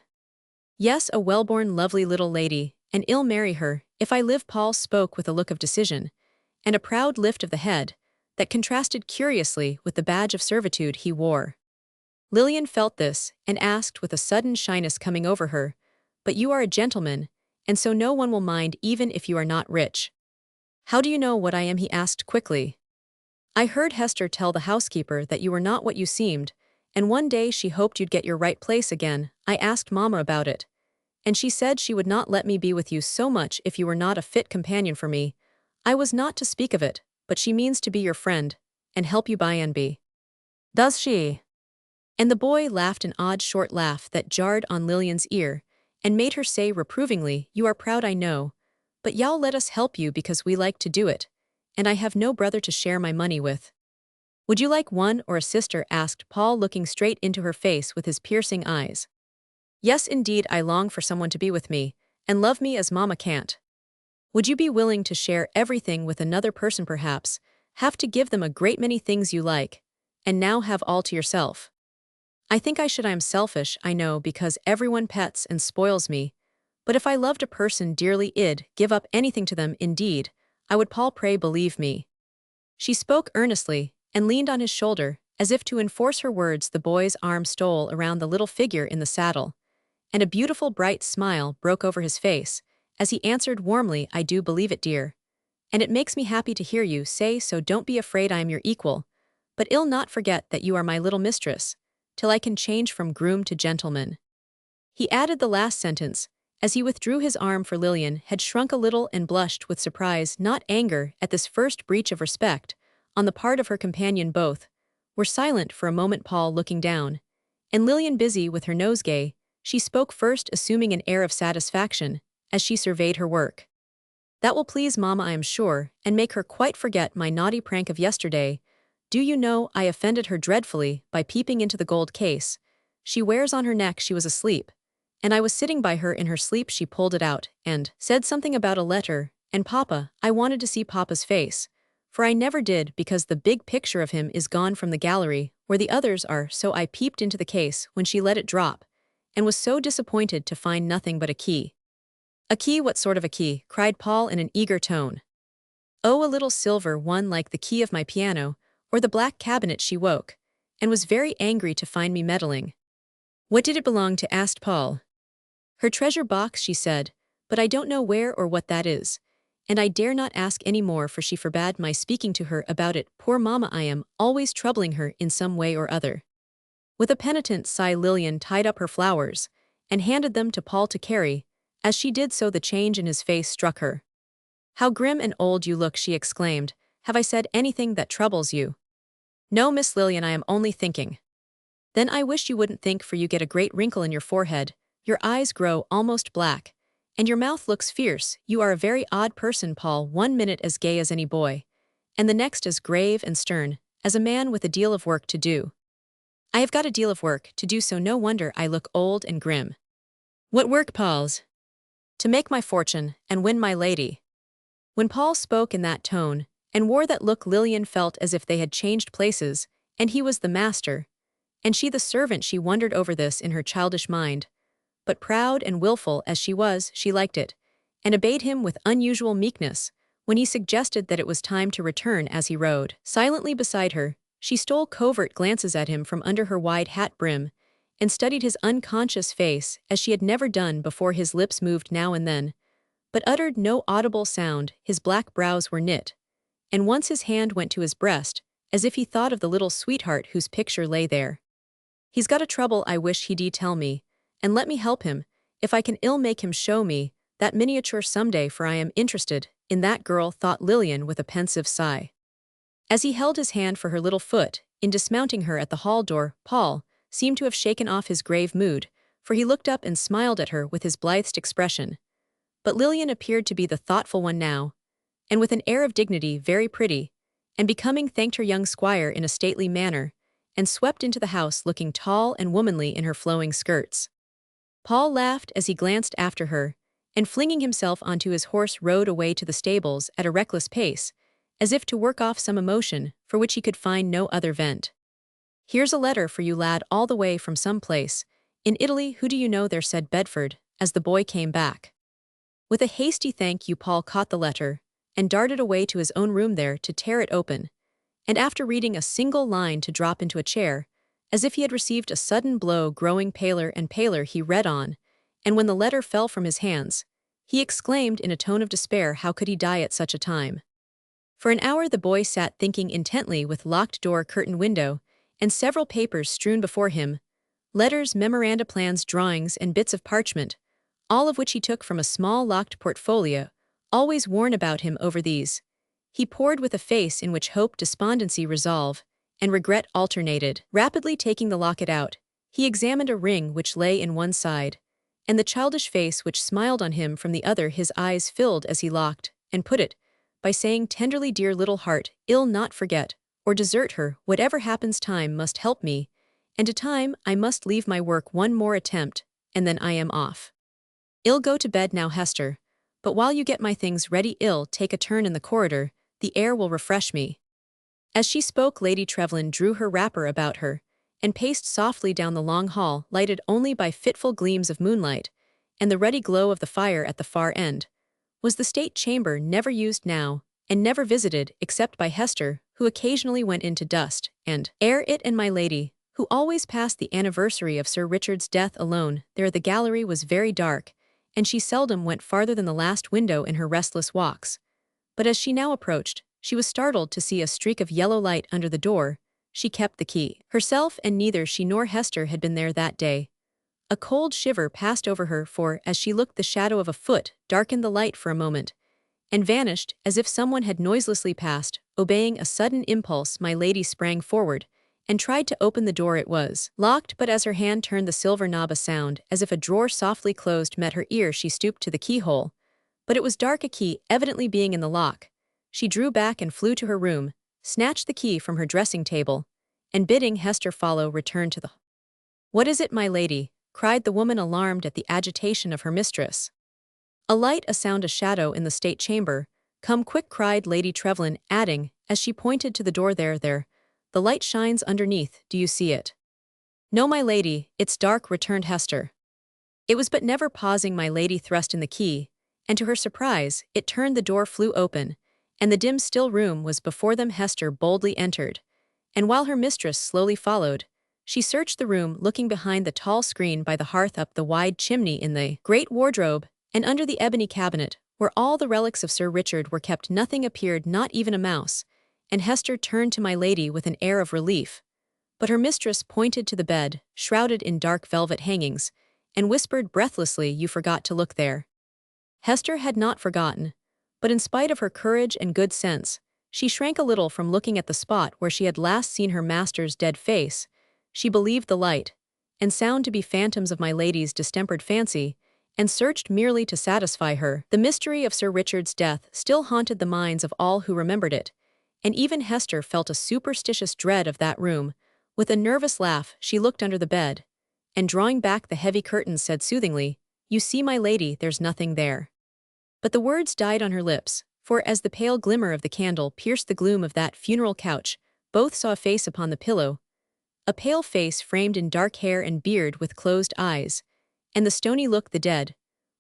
A: "Yes, a well-born lovely little lady, and I'll marry her, if I live." Paul spoke with a look of decision, and a proud lift of the head, that contrasted curiously with the badge of servitude he wore. Lillian felt this, and asked with a sudden shyness coming over her, "But you are a gentleman, and so no one will mind even if you are not rich." "How do you know what I am?" he asked quickly. "I heard Hester tell the housekeeper that you were not what you seemed, and one day she hoped you'd get your right place again. I asked Mama about it, and she said she would not let me be with you so much if you were not a fit companion for me. I was not to speak of it, but she means to be your friend, and help you by and be." "Does she?" And the boy laughed an odd short laugh that jarred on Lillian's ear, and made her say reprovingly, "You are proud, I know, but y'all let us help you because we like to do it, and I have no brother to share my money with." "Would you like one or a sister?" asked Paul, looking straight into her face with his piercing eyes. "Yes, indeed, I long for someone to be with me, and love me as Mama can't." "Would you be willing to share everything with another person, perhaps, have to give them a great many things you like, and now have all to yourself?" "I think I should. I am selfish, I know, because everyone pets and spoils me, but if I loved a person dearly I'd give up anything to them. Indeed, I would." "Paul, pray believe me." She spoke earnestly, and leaned on his shoulder, as if to enforce her words. The boy's arm stole around the little figure in the saddle, and a beautiful bright smile broke over his face, as he answered warmly, "I do believe it, dear, and it makes me happy to hear you say so. Don't be afraid, I am your equal, but I'll not forget that you are my little mistress, till I can change from groom to gentleman." He added the last sentence, as he withdrew his arm, for Lillian had shrunk a little and blushed with surprise, not anger, at this first breach of respect on the part of her companion. Both were silent for a moment, Paul looking down, and Lillian busy with her nosegay. She spoke first, assuming an air of satisfaction, as she surveyed her work. "That will please Mama, I am sure, and make her quite forget my naughty prank of yesterday. Do you know, I offended her dreadfully by peeping into the gold case she wears on her neck. She was asleep, and I was sitting by her in her sleep. She pulled it out and said something about a letter, and Papa. I wanted to see Papa's face, for I never did, because the big picture of him is gone from the gallery where the others are, so I peeped into the case when she let it drop, and was so disappointed to find nothing but a key." "A key? What sort of a key?" cried Paul in an eager tone. "Oh, a little silver one like the key of my piano, or the black cabinet." She woke, and was very angry to find me meddling. "What did it belong to?" asked Paul. "Her treasure box," she said, "but I don't know where or what that is, and I dare not ask any more, for she forbade my speaking to her about it. Poor Mama, I am always troubling her in some way or other." With a penitent sigh, Lillian tied up her flowers, and handed them to Paul to carry. As she did so, the change in his face struck her. "How grim and old you look," she exclaimed. "Have I said anything that troubles you?" "No, Miss Lillian, I am only thinking." "Then I wish you wouldn't think, for you get a great wrinkle in your forehead, your eyes grow almost black, and your mouth looks fierce. You are a very odd person, Paul, one minute as gay as any boy, and the next as grave and stern as a man with a deal of work to do." "I have got a deal of work to do, so no wonder I look old and grim." "What work, Paul's?" "To make my fortune, and win my lady." When Paul spoke in that tone, and wore that look, Lillian felt as if they had changed places, and he was the master, and she the servant. She wondered over this in her childish mind, but proud and willful as she was, she liked it, and obeyed him with unusual meekness when he suggested that it was time to return. As he rode silently beside her, she stole covert glances at him from under her wide hat brim, and studied his unconscious face as she had never done before. His lips moved now and then, but uttered no audible sound. His black brows were knit, and once his hand went to his breast, as if he thought of the little sweetheart whose picture lay there. "He's got a trouble, I wish he'd tell me, and let me help him, if I can ill make him show me that miniature someday, for I am interested in that girl," thought Lillian with a pensive sigh. As he held his hand for her little foot, in dismounting her at the hall door, Paul seemed to have shaken off his grave mood, for he looked up and smiled at her with his blithest expression. But Lillian appeared to be the thoughtful one now, and with an air of dignity very pretty and becoming, thanked her young squire in a stately manner, and swept into the house looking tall and womanly in her flowing skirts. Paul laughed as he glanced after her, and flinging himself onto his horse rode away to the stables at a reckless pace, as if to work off some emotion for which he could find no other vent. "Here's a letter for you, lad, all the way from some place. In Italy, who do you know there?" said Bedford, as the boy came back. With a hasty thank you, Paul caught the letter, and darted away to his own room there to tear it open, and after reading a single line to drop into a chair, as if he had received a sudden blow. Growing paler and paler, he read on, and when the letter fell from his hands, he exclaimed in a tone of despair, how could he die at such a time? For an hour the boy sat thinking intently with locked door, curtained window, and several papers strewn before him, letters, memoranda, plans, drawings, and bits of parchment, all of which he took from a small locked portfolio, always worn about him. Over these he pored with a face in which hope, despondency, resolve, and regret alternated. Rapidly taking the locket out, he examined a ring which lay in one side, and the childish face which smiled on him from the other. His eyes filled as he locked and put it, by saying tenderly, "Dear little heart, I'll not forget or desert her. Whatever happens, time must help me, and to time I must leave my work. One more attempt, and then I am off. I'll go to bed now, Hester, but while you get my things ready, I'll take a turn in the corridor. The air will refresh me." As she spoke, Lady Trevlyn drew her wrapper about her, and paced softly down the long hall, lighted only by fitful gleams of moonlight, and the ruddy glow of the fire at the far end. Was the state chamber never used now, and never visited except by Hester, who occasionally went in to dust and air it, and my lady, who always passed the anniversary of Sir Richard's death alone there? The gallery was very dark, and she seldom went farther than the last window in her restless walks. But as she now approached, she was startled to see a streak of yellow light under the door. She kept the key herself, and neither she nor Hester had been there that day. A cold shiver passed over her, for, as she looked, the shadow of a foot darkened the light for a moment, and vanished as if someone had noiselessly passed. Obeying a sudden impulse, my lady sprang forward, and tried to open the door. It was locked, but as her hand turned the silver knob, a sound, as if a drawer softly closed, met her ear. She stooped to the keyhole, but it was dark, a key evidently being in the lock. She drew back and flew to her room, snatched the key from her dressing table, and bidding Hester follow, returned to the hall. "What is it, my lady?" cried the woman, alarmed at the agitation of her mistress. "A light, a sound, a shadow in the state chamber. Come quick," cried Lady Trevlyn, adding, as she pointed to the door, there, the light shines underneath. Do you see it?" "No, my lady, it's dark," returned Hester. It was but never pausing, my lady thrust in the key, and to her surprise, it turned, the door flew open, and the dim still room was before them. Hester boldly entered, and while her mistress slowly followed, she searched the room, looking behind the tall screen by the hearth, up the wide chimney, in the great wardrobe, and under the ebony cabinet, where all the relics of Sir Richard were kept. Nothing appeared, not even a mouse, and Hester turned to my lady with an air of relief. But her mistress pointed to the bed, shrouded in dark velvet hangings, and whispered breathlessly, "You forgot to look there." Hester had not forgotten, but in spite of her courage and good sense, she shrank a little from looking at the spot where she had last seen her master's dead face. She believed the light and sound to be phantoms of my lady's distempered fancy, and searched merely to satisfy her. The mystery of Sir Richard's death still haunted the minds of all who remembered it, and even Hester felt a superstitious dread of that room. With a nervous laugh, she looked under the bed, and drawing back the heavy curtains, said soothingly, "You see, my lady, there's nothing there." But the words died on her lips, for as the pale glimmer of the candle pierced the gloom of that funeral couch, both saw a face upon the pillow, a pale face framed in dark hair and beard, with closed eyes, and the stony look the dead,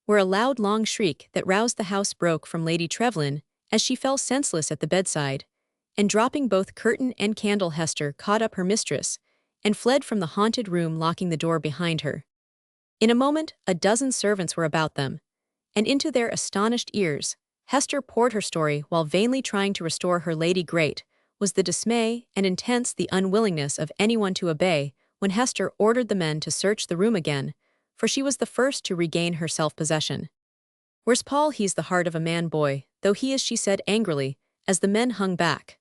A: where a loud long shriek that roused the house broke from Lady Trevlyn, as she fell senseless at the bedside, and dropping both curtain and candle, Hester caught up her mistress, and fled from the haunted room, locking the door behind her. In a moment, a dozen servants were about them, and into their astonished ears, Hester poured her story, while vainly trying to restore her lady. Great was the dismay, and intense the unwillingness of anyone to obey, when Hester ordered the men to search the room again, for she was the first to regain her self-possession. "Where's Paul? He's the heart of a man, boy, though he is," she said angrily, as the men hung back.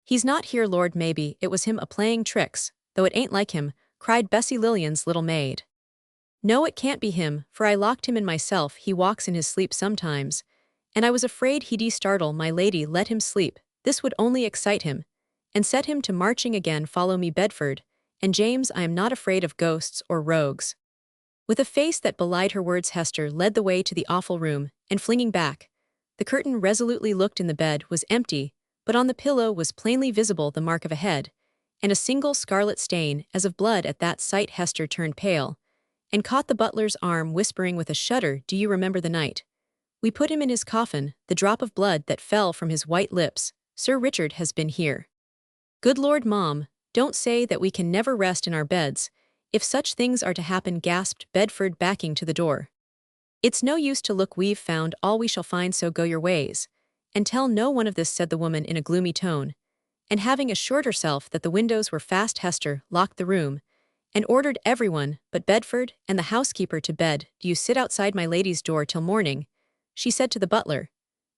A: "He's not here, Lord. Maybe it was him a-playing tricks, though it ain't like him," cried Bessie, Lillian's little maid. "No, it can't be him, for I locked him in myself. He walks in his sleep sometimes, and I was afraid he'd startle my lady. Let him sleep, this would only excite him, and set him to marching again. Follow me, Bedford, and James. I am not afraid of ghosts or rogues." With a face that belied her words, Hester led the way to the awful room, and flinging back the curtain resolutely looked in. The bed was empty, but on the pillow was plainly visible the mark of a head, and a single scarlet stain as of blood. At that sight Hester turned pale, and caught the butler's arm, whispering with a shudder, "Do you remember the night we put him in his coffin, the drop of blood that fell from his white lips? Sir Richard has been here." "Good Lord, Mom, don't say that. We can never rest in our beds if such things are to happen," gasped Bedford, backing to the door. "It's no use to look. We've found all we shall find, so go your ways and tell no one of this," said the woman in a gloomy tone, and having assured herself that the windows were fast, Hester locked the room and ordered everyone but Bedford and the housekeeper to bed. "Do you sit outside my lady's door till morning," she said to the butler,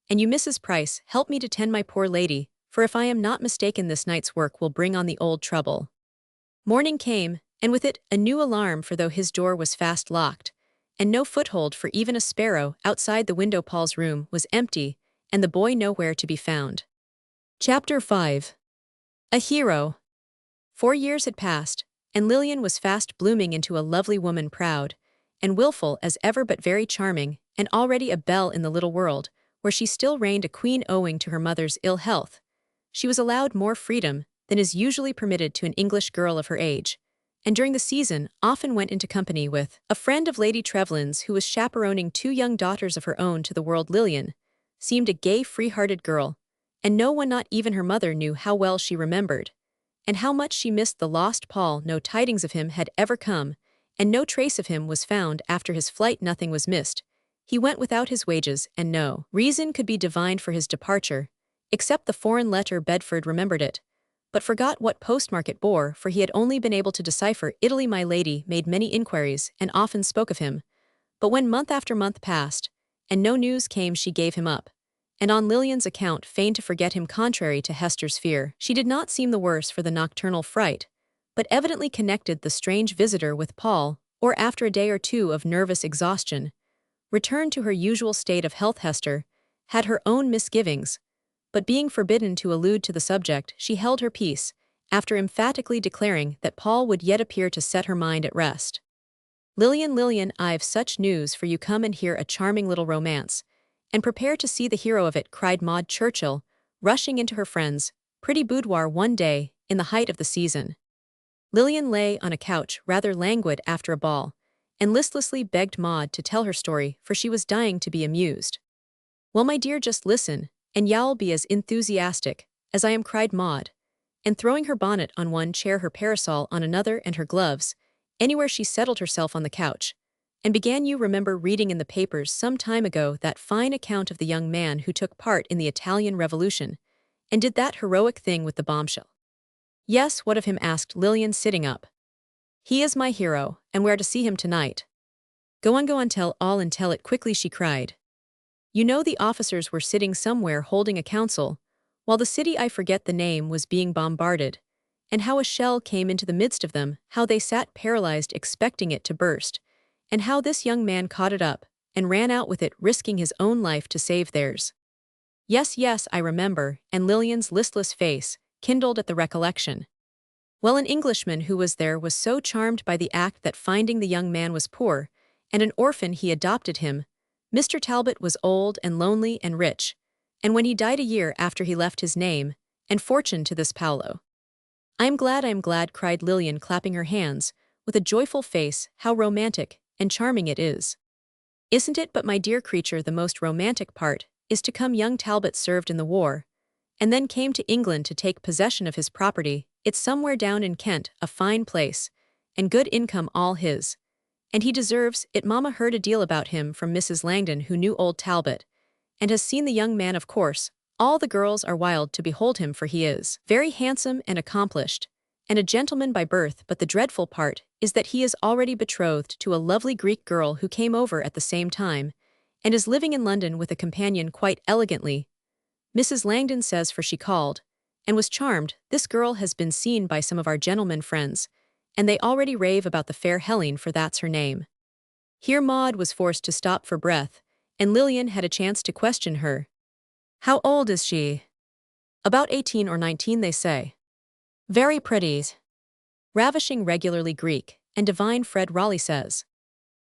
A: "and you, Mrs. Price, help me to tend my poor lady, for if I am not mistaken this night's work will bring on the old trouble." Morning came, and with it a new alarm, for though his door was fast locked, and no foothold for even a sparrow outside the window, Paul's room was empty, and the boy nowhere to be found. Chapter 5. A Hero. 4 years had passed, and Lillian was fast blooming into a lovely woman, proud and willful as ever, but very charming, and already a belle in the little world, where she still reigned a queen. Owing to her mother's ill health, she was allowed more freedom than is usually permitted to an English girl of her age, and during the season often went into company with a friend of Lady Trevlin's, who was chaperoning 2 young daughters of her own to the world. Lillian seemed a gay, free-hearted girl, and no one, not even her mother, knew how well she remembered and how much she missed the lost Paul. No tidings of him had ever come, and no trace of him was found after his flight. Nothing was missed. He went without his wages, and no reason could be divined for his departure, except the foreign letter. Bedford remembered it, but forgot what postmark it bore, for he had only been able to decipher Italy. My lady made many inquiries and often spoke of him, but when month after month passed, and no news came, she gave him up, and on Lillian's account feigned to forget him. Contrary to Hester's fear, she did not seem the worse for the nocturnal fright, but evidently connected the strange visitor with Paul, or after a day or two of nervous exhaustion, returned to her usual state of health. Hester had her own misgivings, but being forbidden to allude to the subject, she held her peace, after emphatically declaring that Paul would yet appear to set her mind at rest. "Lillian, Lillian, I've such news for you. Come and hear a charming little romance, and prepare to see the hero of it," cried Maud Churchill, rushing into her friend's pretty boudoir one day in the height of the season. Lillian lay on a couch, rather languid after a ball, and listlessly begged Maud to tell her story, for she was dying to be amused. "Well, my dear, just listen, and you'll be as enthusiastic as I am," cried Maud, and throwing her bonnet on one chair, her parasol on another, and her gloves anywhere, she settled herself on the couch, and began. "You remember reading in the papers some time ago that fine account of the young man who took part in the Italian Revolution, and did that heroic thing with the bombshell?" "Yes, what of him?" asked Lillian, sitting up. "He is my hero, and we're to see him tonight." Go on, tell all, and tell it quickly," she cried. "You know, the officers were sitting somewhere holding a council, while the city, I forget the name, was being bombarded, and how a shell came into the midst of them, how they sat paralyzed expecting it to burst, and how this young man caught it up and ran out with it, risking his own life to save theirs." Yes, I remember," and Lillian's listless face kindled at the recollection. "Well, an Englishman who was there was so charmed by the act that, finding the young man was poor and an orphan, he adopted him. Mr. Talbot was old and lonely and rich, and when he died a year after, he left his name and fortune to this Paolo." I am glad," cried Lillian, clapping her hands with a joyful face. "How romantic and charming it is." "Isn't it? But, my dear creature, the most romantic part is to come. Young Talbot served in the war, and then came to England to take possession of his property. It's somewhere down in Kent, a fine place, and good income all his. And he deserves it. Mamma heard a deal about him from Mrs. Langdon, who knew old Talbot, and has seen the young man. Of course, all the girls are wild to behold him, for he is very handsome and accomplished, and a gentleman by birth. But the dreadful part is that he is already betrothed to a lovely Greek girl who came over at the same time, and is living in London with a companion quite elegantly. Mrs. Langdon says, for she called and was charmed. This girl has been seen by some of our gentlemen friends, and they already rave about the fair Helene, for that's her name." Here Maud was forced to stop for breath, and Lillian had a chance to question her. "How old is she?" "About 18 or 19, they say." "Very pretty. Ravishing, regularly Greek, and divine, Fred Raleigh says."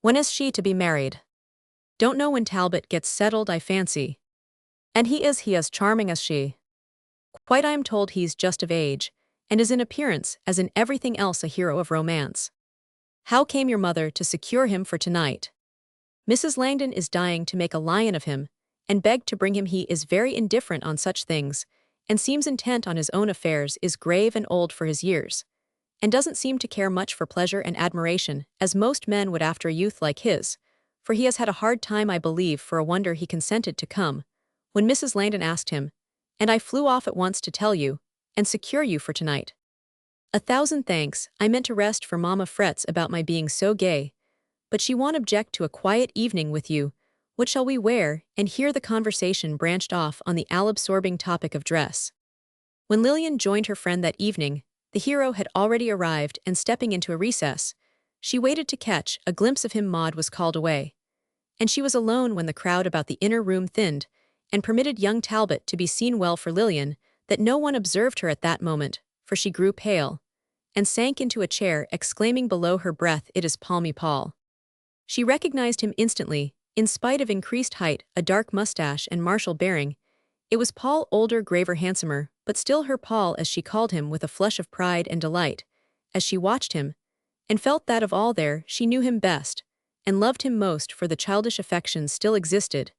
A: When is she to be married? Don't know when Talbot gets settled, I fancy. And he as charming as she. Quite, I am told he's just of age, and is in appearance, as in everything else, a hero of romance. How came your mother to secure him for tonight? Mrs. Langdon is dying to make a lion of him, and begged to bring him. He is very indifferent on such things, and seems intent on his own affairs, is grave and old for his years, and doesn't seem to care much for pleasure and admiration, as most men would after a youth like his, for he has had a hard time, I believe. For a wonder he consented to come, when Mrs. Langdon asked him, and I flew off at once to tell you, and secure you for tonight. 1,000 thanks. I meant to rest, for Mamma frets about my being so gay, but she won't object to a quiet evening with you. What shall we wear? And here the conversation branched off on the all-absorbing topic of dress. When Lillian joined her friend that evening, the hero had already arrived, and stepping into a recess, she waited to catch a glimpse of him. Maud was called away, and she was alone when the crowd about the inner room thinned, and permitted young Talbot to be seen. Well for Lillian that no one observed her at that moment, for she grew pale, and sank into a chair, exclaiming below her breath, "It is Palmy Paul." She recognized him instantly, in spite of increased height, a dark mustache, and martial bearing. It was Paul, older, graver, handsomer, but still her Paul, as she called him with a flush of pride and delight, as she watched him, and felt that of all there she knew him best, and loved him most, for the childish affection still existed,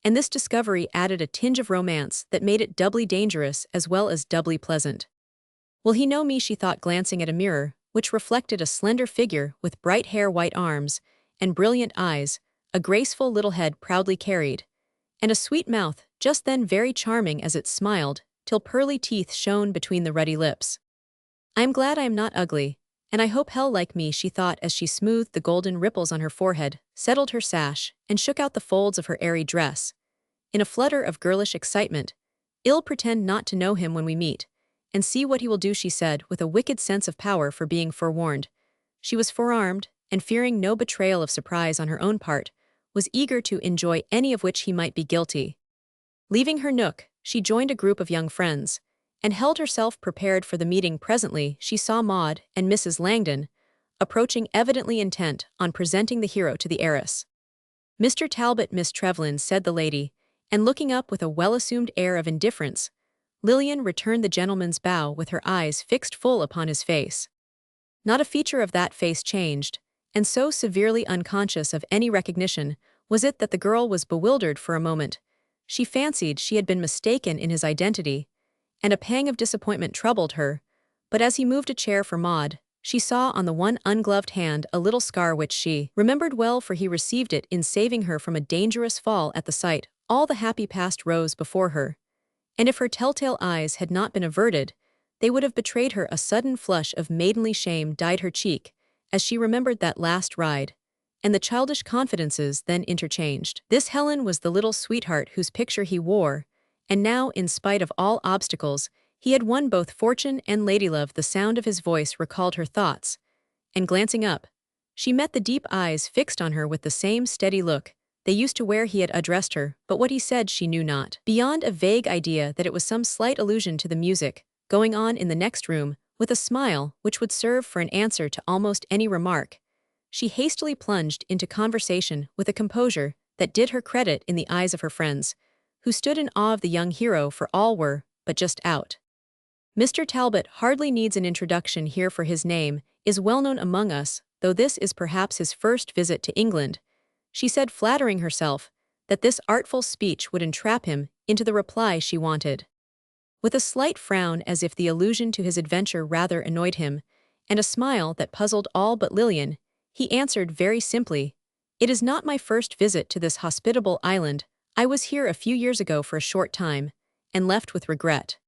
A: and this discovery added a tinge of romance that made it doubly dangerous as well as doubly pleasant. Will he know me? She thought, glancing at a mirror, which reflected a slender figure with bright hair, white arms, and brilliant eyes, a graceful little head proudly carried, and a sweet mouth, just then very charming as it smiled, till pearly teeth shone between the ruddy lips. I am glad I am not ugly, and I hope he'll like me, she thought, as she smoothed the golden ripples on her forehead, settled her sash, and shook out the folds of her airy dress. In a flutter of girlish excitement, "I'll pretend not to know him when we meet, and see what he will do," she said, with a wicked sense of power for being forewarned. She was forearmed, and fearing no betrayal of surprise on her own part, was eager to enjoy any of which he might be guilty. Leaving her nook, she joined a group of young friends, and held herself prepared for the meeting. Presently she saw Maud and Mrs. Langdon approaching, evidently intent on presenting the hero to the heiress. "Mr. Talbot, Miss Trevelyan," said the lady, and looking up with a well-assumed air of indifference, Lillian returned the gentleman's bow with her eyes fixed full upon his face. Not a feature of that face changed, and so severely unconscious of any recognition was it that the girl was bewildered for a moment. She fancied she had been mistaken in his identity, and a pang of disappointment troubled her, but as he moved a chair for Maud, she saw on the one ungloved hand a little scar which she remembered well, for he received it in saving her from a dangerous fall. At the sight, all the happy past rose before her, and if her telltale eyes had not been averted, they would have betrayed her. A sudden flush of maidenly shame dyed her cheek, as she remembered that last ride, and the childish confidences then interchanged. This Helen was the little sweetheart whose picture he wore, and now, in spite of all obstacles, he had won both fortune and ladylove. The sound of his voice recalled her thoughts, and glancing up, she met the deep eyes fixed on her with the same steady look they used to wear. He had addressed her, but what he said she knew not, beyond a vague idea that it was some slight allusion to the music going on in the next room. With a smile which would serve for an answer to almost any remark, she hastily plunged into conversation with a composure that did her credit in the eyes of her friends, who stood in awe of the young hero, for all were but just out. "Mr. Talbot hardly needs an introduction here, for his name is well known among us, though this is perhaps his first visit to England," she said, flattering herself that this artful speech would entrap him into the reply she wanted. With a slight frown, as if the allusion to his adventure rather annoyed him, and a smile that puzzled all but Lillian, he answered very simply, "It is not my first visit to this hospitable island. I was here a few years ago for a short time, and left with regret."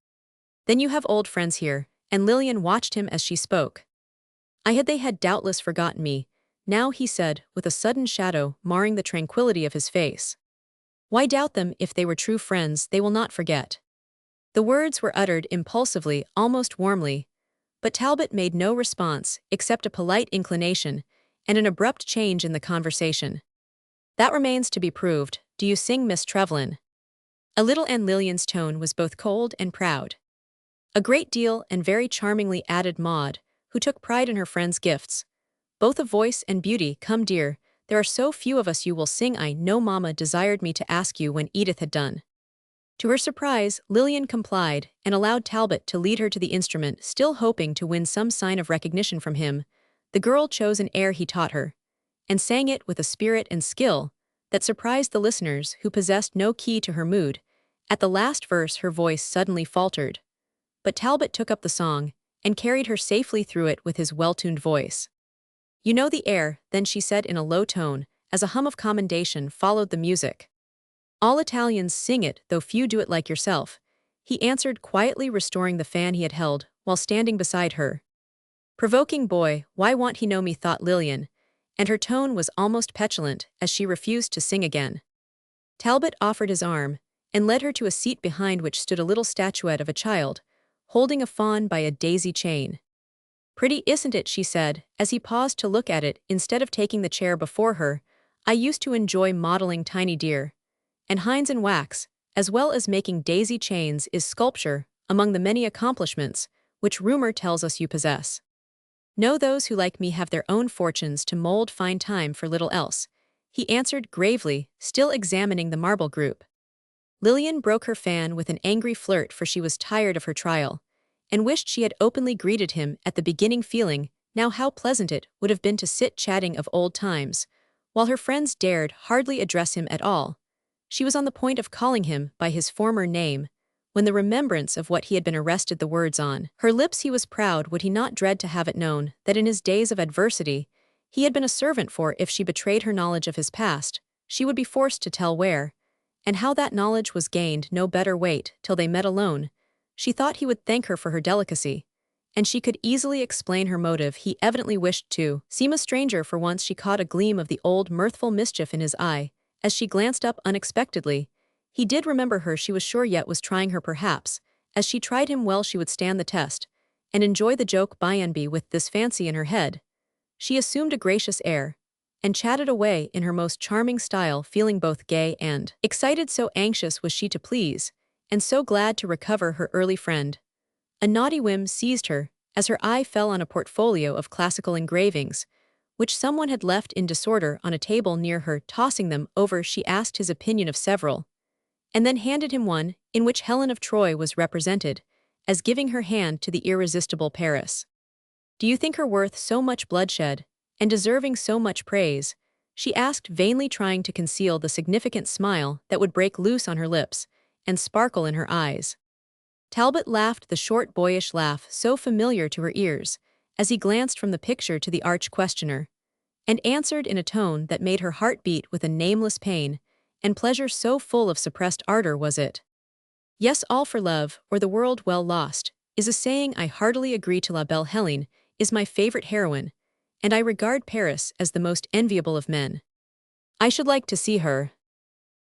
A: "Then you have old friends here," and Lillian watched him as she spoke. They had doubtless forgotten me, now," he said, with a sudden shadow marring the tranquility of his face. "Why doubt them? If they were true friends, they will not forget." The words were uttered impulsively, almost warmly, but Talbot made no response except a polite inclination and an abrupt change in the conversation. "That remains to be proved. Do you sing, Miss Trevelyan?" A little, and Lillian's tone was both cold and proud. "A great deal, and very charmingly," added Maud, who took pride in her friend's gifts, "both of voice and beauty. Come, dear, there are so few of us you will sing I know Mama desired me to ask you when Edith had done. To her surprise, Lillian complied and allowed Talbot to lead her to the instrument, still hoping to win some sign of recognition from him. The girl chose an air he taught her, and sang it with a spirit and skill that surprised the listeners who possessed no key to her mood. At the last verse her voice suddenly faltered, but Talbot took up the song and carried her safely through it with his well-tuned voice. "You know the air," then she said in a low tone, as a hum of commendation followed the music. "All Italians sing it, though few do it like yourself," he answered, quietly restoring the fan he had held while standing beside her. "Provoking boy, why won't he know me?" thought Lillian, and her tone was almost petulant as she refused to sing again. Talbot offered his arm and led her to a seat behind which stood a little statuette of a child, holding a fawn by a daisy chain. "Pretty, isn't it?" she said, as he paused to look at it instead of taking the chair before her. "I used to enjoy modeling tiny deer and hinds in wax, as well as making daisy chains is sculpture, among the many accomplishments which rumor tells us you possess. Know those who like me have their own fortunes to mold, find time for little else," he answered gravely, still examining the marble group. Lillian broke her fan with an angry flirt, for she was tired of her trial, and wished she had openly greeted him at the beginning, feeling now how pleasant it would have been to sit chatting of old times, while her friends dared hardly address him at all. She was on the point of calling him by his former name, when the remembrance of what he had been arrested the words on her lips. He was proud, would he not dread to have it known, that in his days of adversity he had been a servant, for if she betrayed her knowledge of his past, she would be forced to tell where and how that knowledge was gained. No better wait till they met alone. She thought he would thank her for her delicacy, and she could easily explain her motive. He evidently wished to seem a stranger. For once she caught a gleam of the old mirthful mischief in his eye as she glanced up unexpectedly. He did remember her, she was sure, yet was trying her perhaps. As she tried him well, she would stand the test and enjoy the joke by and by. With this fancy in her head, she assumed a gracious air and chatted away in her most charming style, feeling both gay and excited, so anxious was she to please, and so glad to recover her early friend. A naughty whim seized her as her eye fell on a portfolio of classical engravings, which someone had left in disorder on a table near her. Tossing them over, she asked his opinion of several, and then handed him one in which Helen of Troy was represented as giving her hand to the irresistible Paris. "Do you think her worth so much bloodshed and deserving so much praise?" she asked, vainly trying to conceal the significant smile that would break loose on her lips and sparkle in her eyes. Talbot laughed, the short boyish laugh so familiar to her ears, as he glanced from the picture to the arch questioner, and answered in a tone that made her heart beat with a nameless pain and pleasure, so full of suppressed ardor was it. "Yes, all for love, or the world well lost, is a saying I heartily agree to. La belle Hélène is my favorite heroine, and I regard Paris as the most enviable of men. I should like to see her."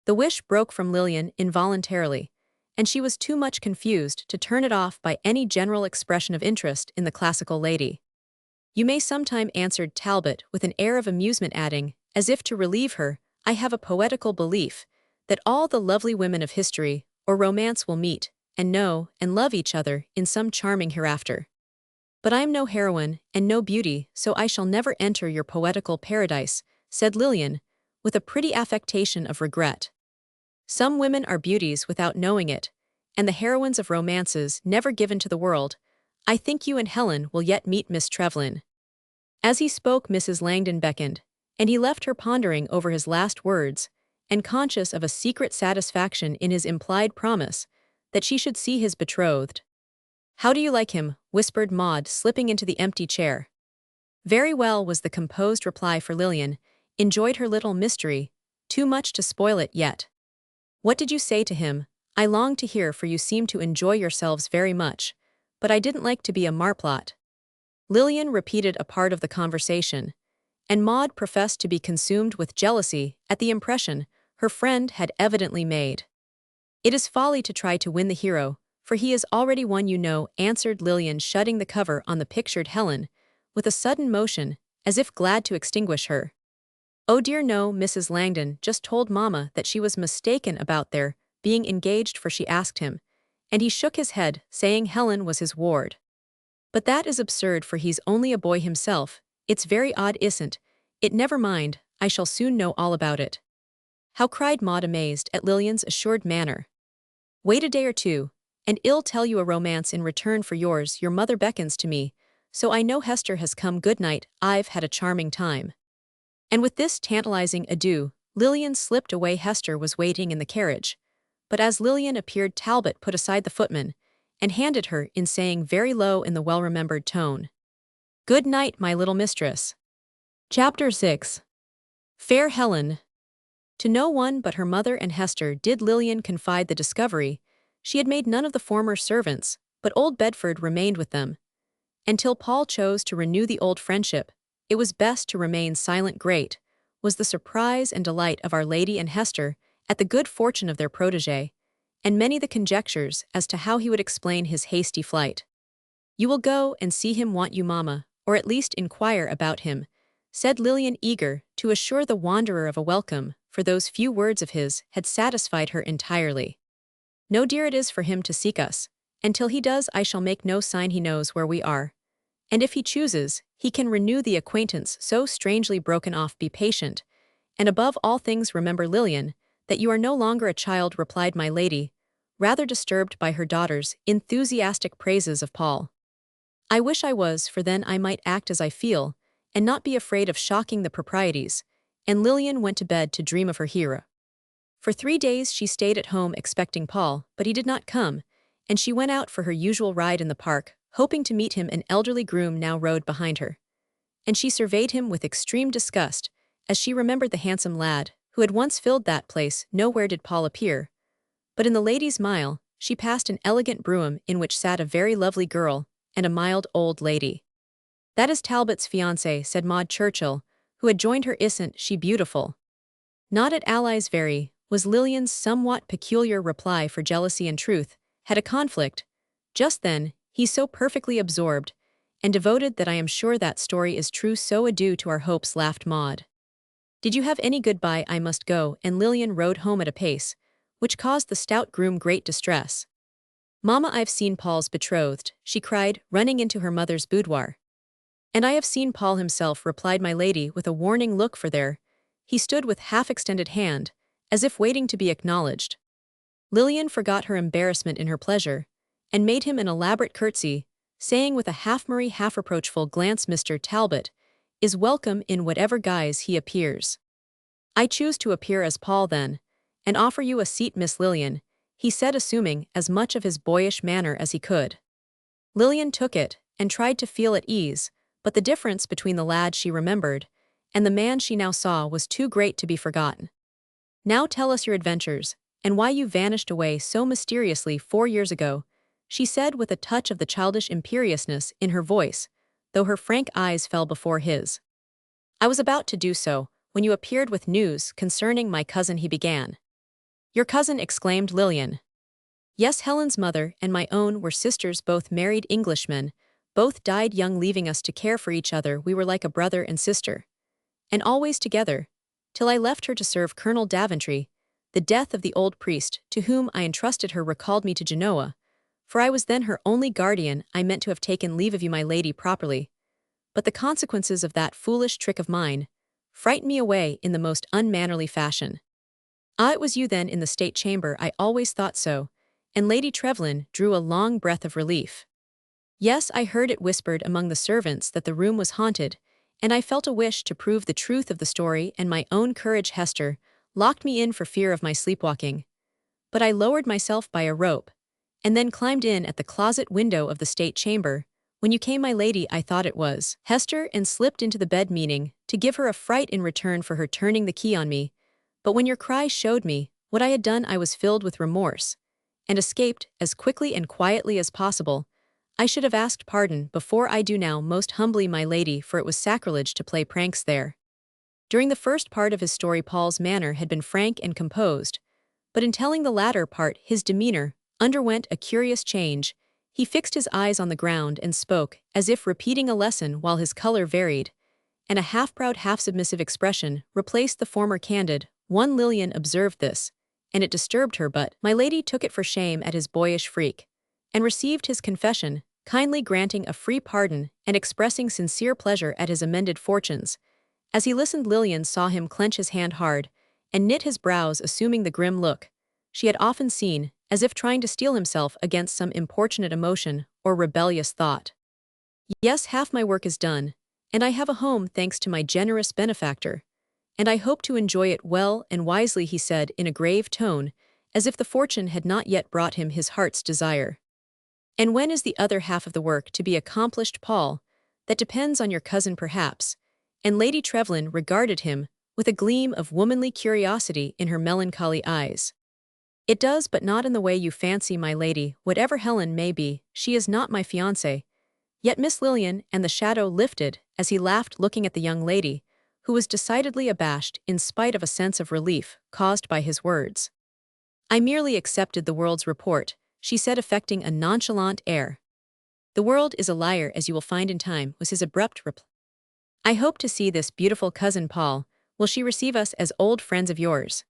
A: The wish broke from Lillian involuntarily, and she was too much confused to turn it off by any general expression of interest in the classical lady. "You may sometime," answered Talbot with an air of amusement, adding, as if to relieve her, "I have a poetical belief that all the lovely women of history or romance will meet and know and love each other in some charming hereafter. But I am no heroine and no beauty, so I shall never enter your poetical paradise," said Lillian, with a pretty affectation of regret. "Some women are beauties without knowing it, and the heroines of romances never given to the world. I think you and Helen will yet meet, Miss Trevelyan." As he spoke, Mrs. Langdon beckoned, and he left her pondering over his last words, and conscious of a secret satisfaction in his implied promise that she should see his betrothed. "How do you like him?" whispered Maud, slipping into the empty chair. "Very well," was the composed reply, for Lillian enjoyed her little mystery too much to spoil it yet. "What did you say to him? I long to hear, for you seem to enjoy yourselves very much, but I didn't like to be a marplot." Lillian repeated a part of the conversation, and Maud professed to be consumed with jealousy at the impression her friend had evidently made. "It is folly to try to win the hero, for he is already won, you know," answered Lillian, shutting the cover on the pictured Helen with a sudden motion, as if glad to extinguish her. "Oh dear no, Mrs. Langdon just told Mama that she was mistaken about their being engaged, for she asked him, and he shook his head, saying Helen was his ward. But that is absurd, for he's only a boy himself. It's very odd, isn't it? Never mind, I shall soon know all about it." "How?" cried Maud, amazed at Lillian's assured manner. "Wait a day or two, and I'll tell you a romance in return for yours. Your mother beckons to me, so I know Hester has come. Good night, I've had a charming time." And with this tantalizing adieu, Lillian slipped away. Hester was waiting in the carriage, but as Lillian appeared, Talbot put aside the footman and handed her in, saying very low in the well-remembered tone, "Good night, my little mistress." Chapter 6. Fair Helen. To no one but her mother and Hester did Lillian confide the discovery. She had made none of the former servants, but old Bedford remained with them. Until Paul chose to renew the old friendship, it was best to remain silent. Great was the surprise and delight of Our Lady and Hester at the good fortune of their protégé, and many the conjectures as to how he would explain his hasty flight. "You will go and see him, want you, mamma, or at least inquire about him," said Lillian, eager to assure the wanderer of a welcome, for those few words of his had satisfied her entirely. "No, dear, it is for him to seek us. Until he does, I shall make no sign. He knows where we are. And if he chooses, he can renew the acquaintance so strangely broken off. Be patient, and above all things remember, Lillian, that you are no longer a child," replied my lady, rather disturbed by her daughter's enthusiastic praises of Paul. "I wish I was, for then I might act as I feel, and not be afraid of shocking the proprieties," and Lillian went to bed to dream of her hero. For 3 days she stayed at home expecting Paul, but he did not come, and she went out for her usual ride in the park, hoping to meet him. An elderly groom now rode behind her, and she surveyed him with extreme disgust, as she remembered the handsome lad who had once filled that place. Nowhere did Paul appear, but in the Ladies' Mile she passed an elegant brougham in which sat a very lovely girl and a mild old lady. "That is Talbot's fiancée," said Maud Churchill, who had joined her. "Isn't she beautiful?" "Not at allies, very," was Lillian's somewhat peculiar reply, for jealousy and truth had a conflict just then. "He's so perfectly absorbed and devoted that I am sure that story is true. So adieu to our hopes," laughed Maud. "Did you have any goodbye? I must go," and Lillian rode home at a pace which caused the stout groom great distress. "Mamma, I've seen Paul's betrothed," she cried, running into her mother's boudoir. "And I have seen Paul himself," replied my lady with a warning look, for there he stood with half-extended hand, as if waiting to be acknowledged. Lillian forgot her embarrassment in her pleasure, and made him an elaborate curtsy, saying with a half-merry, half-reproachful glance, "Mr. Talbot is welcome in whatever guise he appears." "I choose to appear as Paul, then, and offer you a seat, Miss Lillian," he said, assuming as much of his boyish manner as he could. Lillian took it, and tried to feel at ease, but the difference between the lad she remembered and the man she now saw was too great to be forgotten. "Now tell us your adventures, and why you vanished away so mysteriously 4 years ago," she said with a touch of the childish imperiousness in her voice, though her frank eyes fell before his. "I was about to do so, when you appeared with news concerning my cousin," he began. "Your cousin?" exclaimed Lillian. "Yes, Helen's mother and my own were sisters, both married Englishmen. Both died young, leaving us to care for each other. We were like a brother and sister, and always together, till I left her to serve Colonel Daventry. The death of the old priest, to whom I entrusted her, recalled me to Genoa, for I was then her only guardian. I meant to have taken leave of you, my lady, properly, but the consequences of that foolish trick of mine frightened me away in the most unmannerly fashion." "Ah, it was you then in the state chamber? I always thought so," and Lady Trevlyn drew a long breath of relief. "Yes, I heard it whispered among the servants that the room was haunted, and I felt a wish to prove the truth of the story and my own courage. Hester locked me in for fear of my sleepwalking, but I lowered myself by a rope, and then climbed in at the closet window of the state chamber. When you came, my lady, I thought it was Hester, and slipped into the bed, meaning to give her a fright in return for her turning the key on me. But when your cry showed me what I had done, I was filled with remorse, and escaped as quickly and quietly as possible. I should have asked pardon before I do now, most humbly, my lady, for it was sacrilege to play pranks there." During the first part of his story, Paul's manner had been frank and composed, but in telling the latter part, his demeanor underwent a curious change. He fixed his eyes on the ground and spoke, as if repeating a lesson, while his color varied, and a half-proud, half-submissive expression replaced the former candid one. Lillian observed this, and it disturbed her, but my lady took it for shame at his boyish freak, and received his confession, kindly granting a free pardon and expressing sincere pleasure at his amended fortunes. As he listened, Lillian saw him clench his hand hard and knit his brows, assuming the grim look she had often seen, as if trying to steel himself against some importunate emotion or rebellious thought. Yes, half my work is done, and I have a home thanks to my generous benefactor, and I hope to enjoy it well and wisely, he said in a grave tone, as if the fortune had not yet brought him his heart's desire. And when is the other half of the work to be accomplished, Paul? That depends on your cousin, perhaps. And Lady Trevlyn regarded him with a gleam of womanly curiosity in her melancholy eyes. It does, but not in the way you fancy, my lady. Whatever Helen may be, she is not my fiancée. Yet Miss Lillian, and the shadow lifted as he laughed, looking at the young lady, who was decidedly abashed in spite of a sense of relief caused by his words. I merely accepted the world's report, she said, affecting a nonchalant air. The world is a liar, as you will find in time, was his abrupt reply. I hope to see this beautiful cousin, Paul. Will she receive us as old friends of yours?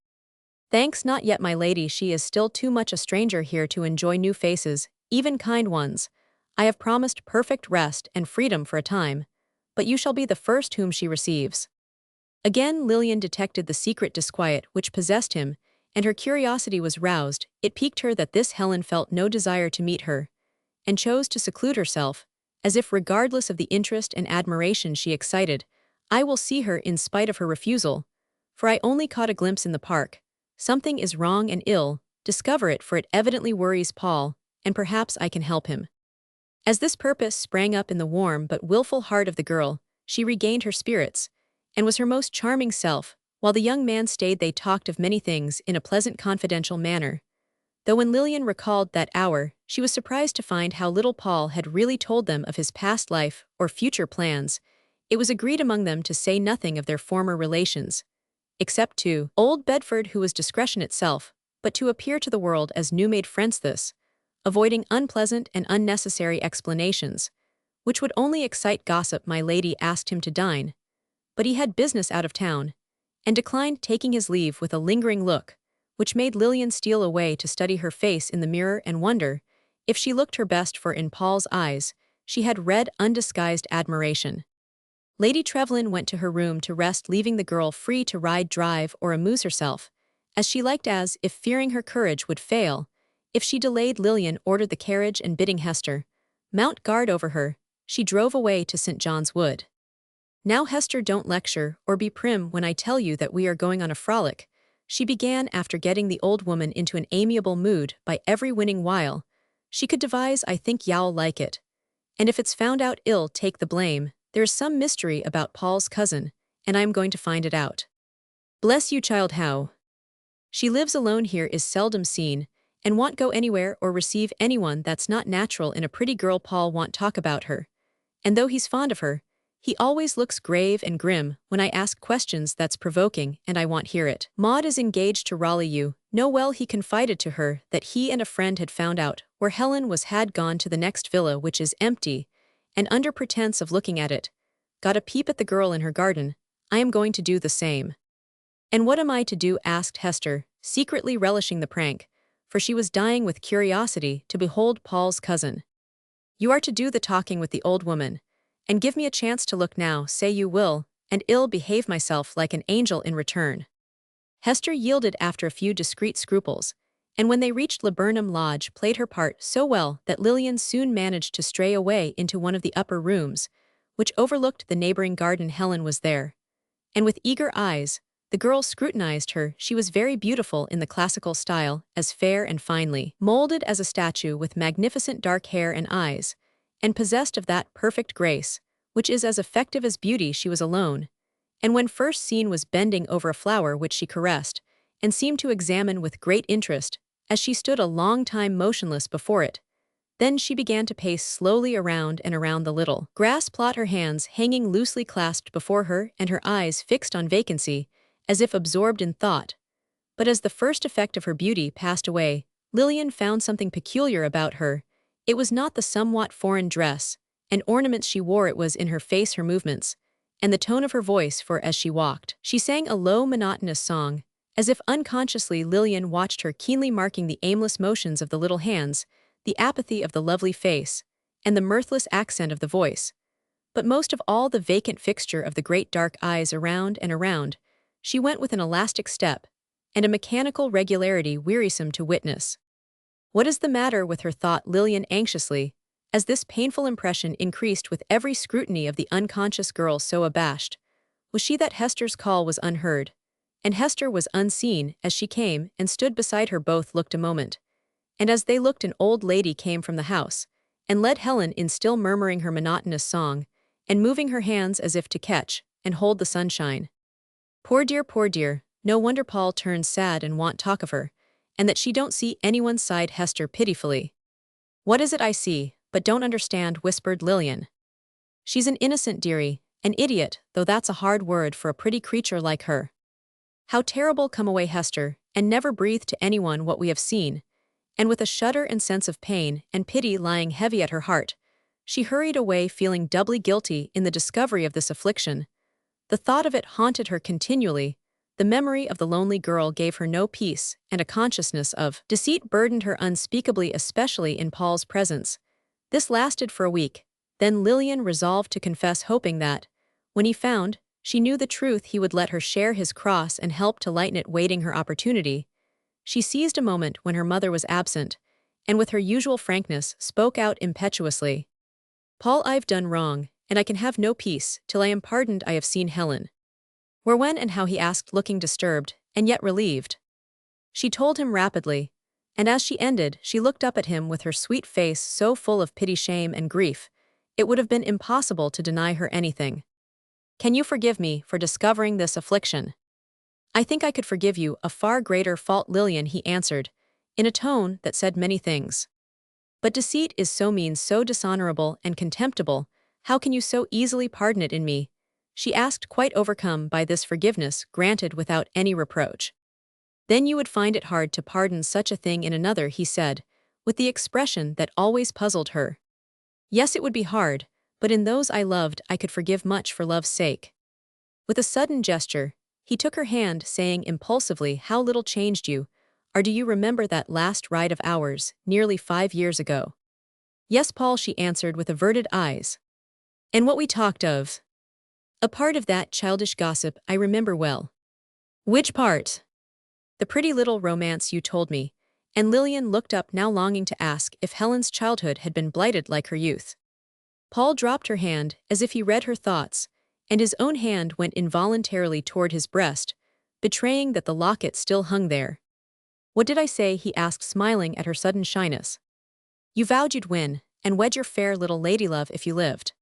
A: Thanks, not yet, my lady. She is still too much a stranger here to enjoy new faces, even kind ones. I have promised perfect rest and freedom for a time, but you shall be the first whom she receives. Again Lillian detected the secret disquiet which possessed him, and her curiosity was roused. It piqued her that this Helen felt no desire to meet her, and chose to seclude herself, as if regardless of the interest and admiration she excited. I will see her in spite of her refusal, for I only caught a glimpse in the park. Something is wrong and ill, discover it, for it evidently worries Paul, and perhaps I can help him. As this purpose sprang up in the warm but willful heart of the girl, she regained her spirits, and was her most charming self. While the young man stayed, they talked of many things in a pleasant, confidential manner. Though when Lillian recalled that hour, she was surprised to find how little Paul had really told them of his past life or future plans. It was agreed among them to say nothing of their former relations, except to old Bedford, who was discretion itself, but to appear to the world as new-made friends, this, avoiding unpleasant and unnecessary explanations, which would only excite gossip. My lady asked him to dine, but he had business out of town, and declined taking his leave with a lingering look, which made Lillian steal away to study her face in the mirror and wonder if she looked her best, for in Paul's eyes she had read undisguised admiration. Lady Trevlyn went to her room to rest, leaving the girl free to ride, drive, or amuse herself as she liked, as if fearing her courage would fail if she delayed. Lillian ordered the carriage, and bidding Hester mount guard over her, she drove away to St. John's Wood. Now, Hester, don't lecture or be prim when I tell you that we are going on a frolic, she began, after getting the old woman into an amiable mood by every winning wile she could devise. I think you'll like it, and if it's found out, ill take the blame. There is some mystery about Paul's cousin, and I am going to find it out. Bless you, child, how she lives alone here is seldom seen, and won't go anywhere or receive anyone. That's not natural in a pretty girl. Paul won't talk about her, and though he's fond of her, he always looks grave and grim when I ask questions that's provoking, and I won't hear it. Maud is engaged to Raleigh, you know well. He confided to her that he and a friend had found out where Helen was, had gone to the next villa, which is empty, and under pretense of looking at it, got a peep at the girl in her garden. I am going to do the same. And what am I to do? Asked Hester, secretly relishing the prank, for she was dying with curiosity to behold Paul's cousin. You are to do the talking with the old woman, and give me a chance to look. Now say you will, and I'll behave myself like an angel in return. Hester yielded after a few discreet scruples, and when they reached Laburnum Lodge, played her part so well that Lillian soon managed to stray away into one of the upper rooms, which overlooked the neighboring garden. Helen was there, and with eager eyes the girl scrutinized her. She was very beautiful in the classical style, as fair and finely molded as a statue, with magnificent dark hair and eyes, and possessed of that perfect grace which is as effective as beauty. She was alone, and when first seen was bending over a flower which she caressed and seemed to examine with great interest as she stood a long time motionless before it. Then she began to pace slowly around and around the little grass plot, her hands hanging loosely clasped before her and her eyes fixed on vacancy, as if absorbed in thought. But as the first effect of her beauty passed away, Lillian found something peculiar about her. It was not the somewhat foreign dress and ornaments she wore, it was in her face, her movements, and the tone of her voice, for as she walked, she sang a low, monotonous song, as if unconsciously. Lillian watched her keenly, marking the aimless motions of the little hands, the apathy of the lovely face, and the mirthless accent of the voice. But most of all the vacant fixture of the great dark eyes around and around, she went with an elastic step, and a mechanical regularity wearisome to witness. What is the matter with her, thought Lillian anxiously, as this painful impression increased with every scrutiny of the unconscious girl so abashed. Was she that Hester's call was unheard? And Hester was unseen as she came and stood beside her. Both looked a moment. And as they looked, an old lady came from the house, and led Helen in, still murmuring her monotonous song, and moving her hands as if to catch and hold the sunshine. Poor dear, no wonder Paul turns sad and want talk of her, and that she don't see anyone, sighed Hester pitifully. What is it I see, but don't understand, whispered Lillian. She's an innocent dearie, an idiot, though that's a hard word for a pretty creature like her. How terrible! Come away, Hester, and never breathe to anyone what we have seen. And with a shudder and sense of pain and pity lying heavy at her heart, she hurried away, feeling doubly guilty in the discovery of this affliction. The thought of it haunted her continually. The memory of the lonely girl gave her no peace, and a consciousness of deceit burdened her unspeakably, especially in Paul's presence. This lasted for a week. Then Lillian resolved to confess, hoping that, when he found she knew the truth, he would let her share his cross and help to lighten it. Waiting her opportunity, she seized a moment when her mother was absent, and with her usual frankness spoke out impetuously. Paul, I've done wrong, and I can have no peace till I am pardoned. I have seen Helen. Where, when, and how? He asked, looking disturbed, and yet relieved. She told him rapidly, and as she ended, she looked up at him with her sweet face so full of pity, shame, and grief, it would have been impossible to deny her anything. Can you forgive me for discovering this affliction? I think I could forgive you a far greater fault, Lillian, he answered, in a tone that said many things. But deceit is so mean, so dishonorable and contemptible. How can you so easily pardon it in me? She asked, quite overcome by this forgiveness granted without any reproach. Then you would find it hard to pardon such a thing in another, he said, with the expression that always puzzled her. Yes, it would be hard, but in those I loved I could forgive much for love's sake. With a sudden gesture, he took her hand, saying impulsively, how little changed you are. Do you remember that last ride of ours, nearly 5 years ago? Yes, Paul, she answered with averted eyes. And what we talked of? A part of that childish gossip I remember well. Which part? The pretty little romance you told me. And Lillian looked up now, longing to ask if Helen's childhood had been blighted like her youth. Paul dropped her hand as if he read her thoughts, and his own hand went involuntarily toward his breast, betraying that the locket still hung there. What did I say? He asked, smiling at her sudden shyness. You vowed you'd win, and wed your fair little ladylove if you lived.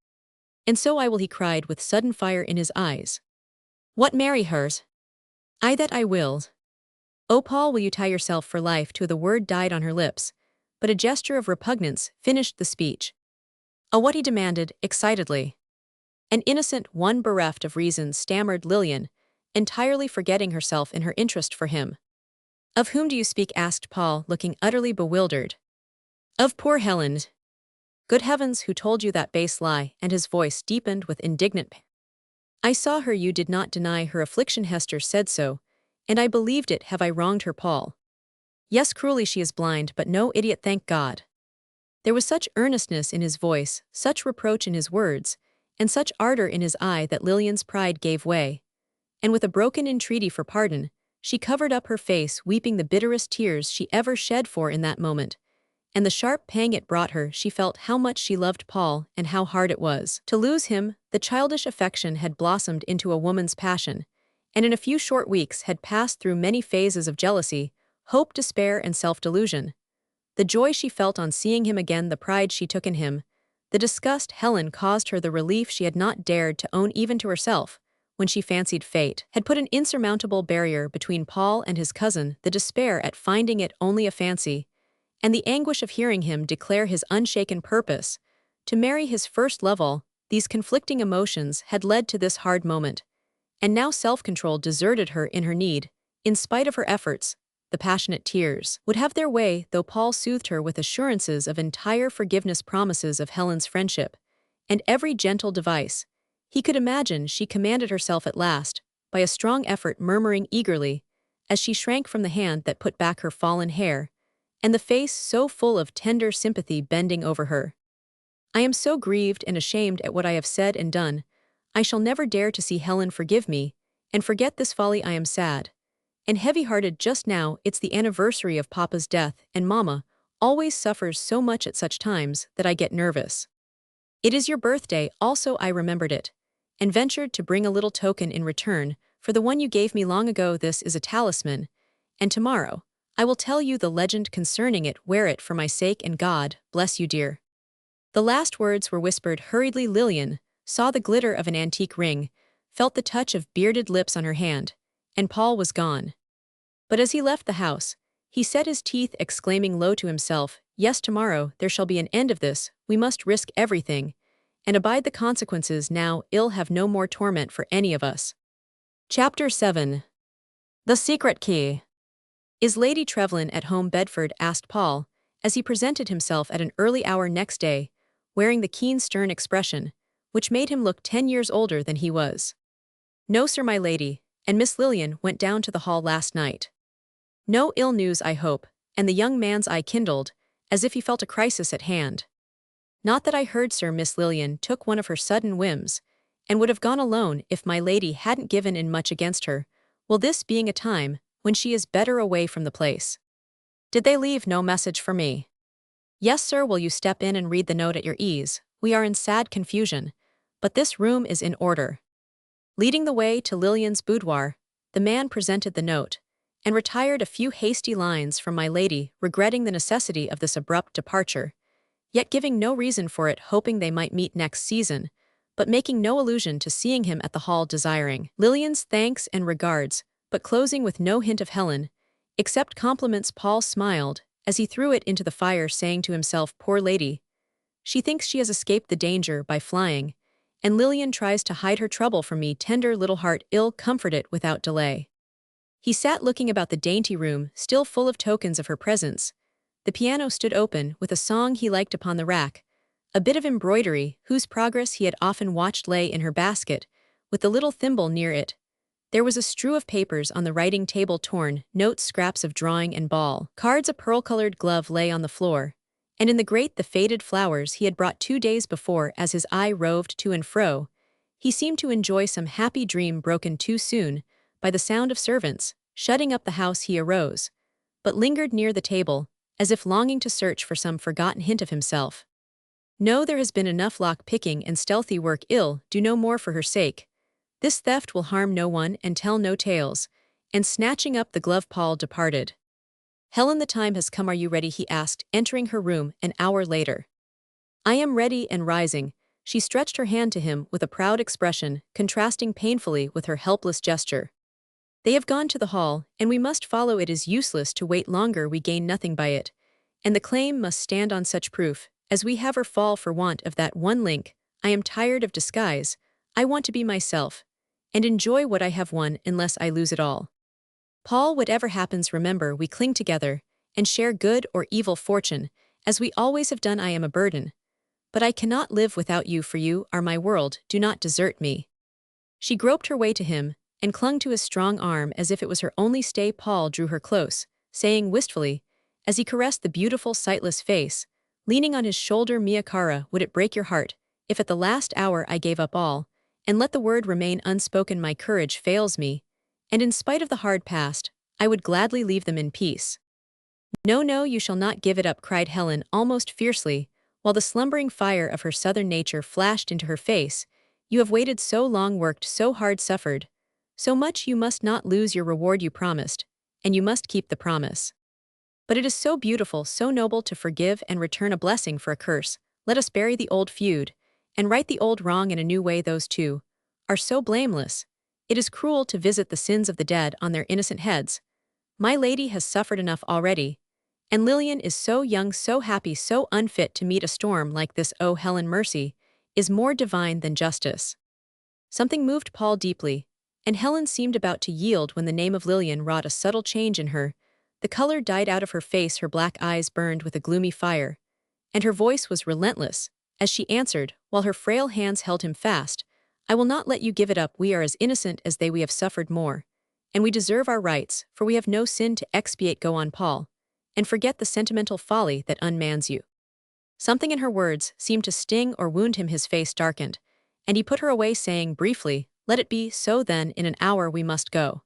A: And so I will, he cried with sudden fire in his eyes. What, marry hers? I that I will. Oh, Paul, will you tie yourself for life to? The word died on her lips, but a gesture of repugnance finished the speech. Oh, what, he demanded, excitedly. An innocent one, bereft of reason, stammered Lillian, entirely forgetting herself in her interest for him. Of whom do you speak? Asked Paul, looking utterly bewildered. Of poor Helen. Good heavens, who told you that base lie? And his voice deepened with indignant pain. I saw her. You did not deny her affliction. Hester said so, and I believed it. Have I wronged her, Paul? Yes, cruelly. She is blind, but no idiot, thank God. There was such earnestness in his voice, such reproach in his words, and such ardor in his eye that Lillian's pride gave way. And with a broken entreaty for pardon, she covered up her face, weeping the bitterest tears she ever shed. For in that moment, and the sharp pang it brought her, she felt how much she loved Paul and how hard it was to lose him. The childish affection had blossomed into a woman's passion, and in a few short weeks had passed through many phases of jealousy, hope, despair, and self-delusion. The joy she felt on seeing him again, the pride she took in him, the disgust Helen caused her, the relief she had not dared to own even to herself, when she fancied fate had put an insurmountable barrier between Paul and his cousin, the despair at finding it only a fancy, and the anguish of hearing him declare his unshaken purpose to marry his first love. All these conflicting emotions had led to this hard moment, and now self-control deserted her in her need. In spite of her efforts, the passionate tears would have their way, though Paul soothed her with assurances of entire forgiveness, promises of Helen's friendship, and every gentle device he could imagine. She commanded herself at last, by a strong effort, murmuring eagerly, as she shrank from the hand that put back her fallen hair, and the face so full of tender sympathy bending over her. I am so grieved and ashamed at what I have said and done. I shall never dare to see Helen forgive me, and forget this folly. I am sad and heavy-hearted just now. It's the anniversary of Papa's death, and Mama always suffers so much at such times that I get nervous. It is your birthday also. I remembered it, and ventured to bring a little token in return for the one you gave me long ago. This is a talisman, and tomorrow I will tell you the legend concerning it. Wear it for my sake, and God bless you, dear." The last words were whispered hurriedly. Lillian saw the glitter of an antique ring, felt the touch of bearded lips on her hand, and Paul was gone. But as he left the house, he set his teeth, exclaiming low to himself, "Yes, tomorrow there shall be an end of this. We must risk everything, and abide the consequences now. Ill have no more torment for any of us." Chapter 7. The Secret Key. "Is Lady Trevelyan at home, Bedford?" asked Paul, as he presented himself at an early hour next day, wearing the keen, stern expression, which made him look 10 years older than he was. "No, sir, my lady, and Miss Lillian went down to the hall last night." "No ill news, I hope," and the young man's eye kindled, as if he felt a crisis at hand. "Not that I heard, sir. Miss Lillian took one of her sudden whims, and would have gone alone if my lady hadn't given in much against her. Well, this being a time when she is better away from the place." "Did they leave no message for me?" "Yes, sir. Will you step in and read the note at your ease? We are in sad confusion, but this room is in order." Leading the way to Lillian's boudoir, the man presented the note, and retired a few hasty lines from my lady, regretting the necessity of this abrupt departure, yet giving no reason for it, hoping they might meet next season, but making no allusion to seeing him at the hall, desiring Lillian's thanks and regards, but closing with no hint of Helen, except compliments. Paul smiled as he threw it into the fire, saying to himself, "Poor lady. She thinks she has escaped the danger by flying, and Lillian tries to hide her trouble from me. Tender little heart, ill comfort it without delay." He sat looking about the dainty room, still full of tokens of her presence. The piano stood open, with a song he liked upon the rack, a bit of embroidery, whose progress he had often watched, lay in her basket, with the little thimble near it. There was a strew of papers on the writing table, torn notes, scraps of drawing and ball cards. A pearl-colored glove lay on the floor, and in the grate the faded flowers he had brought 2 days before. As his eye roved to and fro, he seemed to enjoy some happy dream broken too soon by the sound of servants shutting up the house. He arose, but lingered near the table, as if longing to search for some forgotten hint of himself. "No, there has been enough lock-picking and stealthy work. Ill do no more for her sake. This theft will harm no one and tell no tales," and snatching up the glove, Paul departed. "Helen, the time has come. Are you ready?" he asked, entering her room an hour later. "I am ready," and rising, she stretched her hand to him with a proud expression, contrasting painfully with her helpless gesture. "They have gone to the hall, and we must follow. It is useless to wait longer. We gain nothing by it, and the claim must stand on such proof as we have or fall for want of that one link. I am tired of disguise. I want to be myself, and enjoy what I have won unless I lose it all. Paul, whatever happens, remember we cling together and share good or evil fortune, as we always have done. I am a burden, but I cannot live without you, for you are my world. Do not desert me." She groped her way to him and clung to his strong arm as if it was her only stay. Paul drew her close, saying wistfully, as he caressed the beautiful, sightless face, leaning on his shoulder, "Mia cara, would it break your heart if at the last hour I gave up all, and let the word remain unspoken? My courage fails me, and in spite of the hard past, I would gladly leave them in peace." "No, no, you shall not give it up," cried Helen almost fiercely, while the slumbering fire of her southern nature flashed into her face. "You have waited so long, worked so hard, suffered so much. You must not lose your reward. You promised, and you must keep the promise. But it is so beautiful, so noble to forgive and return a blessing for a curse. Let us bury the old feud, and right the old wrong in a new way. Those two are so blameless. It is cruel to visit the sins of the dead on their innocent heads. My lady has suffered enough already, and Lillian is so young, so happy, so unfit to meet a storm like this. Oh, Helen, mercy is more divine than justice." Something moved Paul deeply, and Helen seemed about to yield when the name of Lillian wrought a subtle change in her. The color died out of her face, her black eyes burned with a gloomy fire, and her voice was relentless as she answered, while her frail hands held him fast, "I will not let you give it up. We are as innocent as they. We have suffered more, and we deserve our rights, for we have no sin to expiate. Go on, Paul, and forget the sentimental folly that unmans you." Something in her words seemed to sting or wound him. His face darkened, and he put her away, saying briefly, "Let it be so then, in an hour we must go."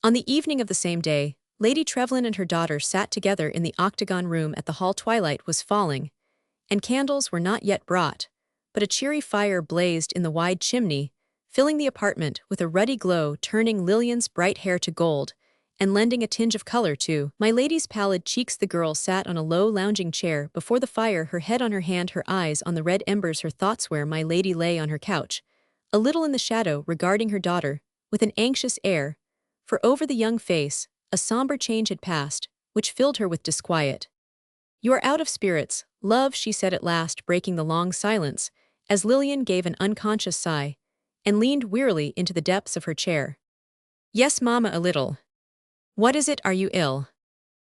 A: On the evening of the same day, Lady Trevelyan and her daughter sat together in the octagon room at the hall. Twilight was falling, and candles were not yet brought, but a cheery fire blazed in the wide chimney, filling the apartment with a ruddy glow, turning Lillian's bright hair to gold, and lending a tinge of color to my lady's pallid cheeks. The girl sat on a low lounging chair before the fire, her head on her hand, her eyes on the red embers, her thoughts where my lady lay on her couch, a little in the shadow, regarding her daughter, with an anxious air, for over the young face, a somber change had passed, which filled her with disquiet. "You are out of spirits, love," she said at last, breaking the long silence, as Lillian gave an unconscious sigh, and leaned wearily into the depths of her chair. "Yes, mamma, a little." "What is it, are you ill?"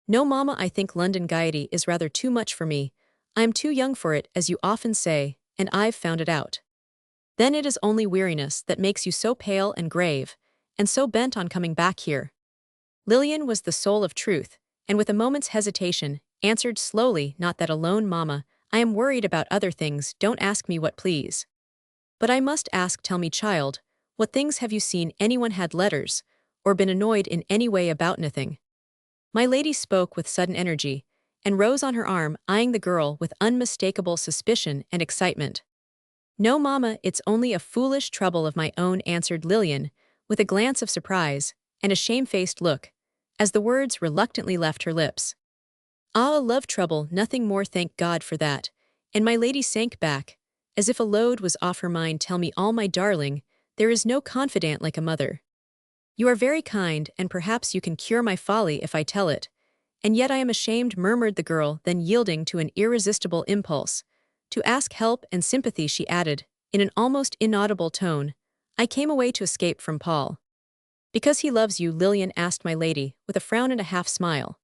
A: "No, mamma, I think London gaiety is rather too much for me. I am too young for it, as you often say, and I've found it out." "Then it is only weariness that makes you so pale and grave, and so bent on coming back here." Lillian was the soul of truth, and with a moment's hesitation, answered slowly, "Not that alone, mamma. I am worried about other things. Don't ask me what, please." "But I must ask, tell me, child, what things have you seen? Anyone had letters, or been annoyed in any way about nothing?" My lady spoke with sudden energy, and rose on her arm, eyeing the girl with unmistakable suspicion and excitement. "No, mamma, it's only a foolish trouble of my own," answered Lillian, with a glance of surprise, and a shamefaced look, as the words reluctantly left her lips. "Ah, a love trouble, nothing more, thank God for that," and my lady sank back, as if a load was off her mind. "Tell me all, my darling, there is no confidant like a mother." "You are very kind, and perhaps you can cure my folly if I tell it. And yet I am ashamed," murmured the girl, then yielding to an irresistible impulse, "to ask help and sympathy," she added, in an almost inaudible tone, "I came away to escape from Paul." "Because he loves you?" Lillian asked my lady, with a frown and a half-smile.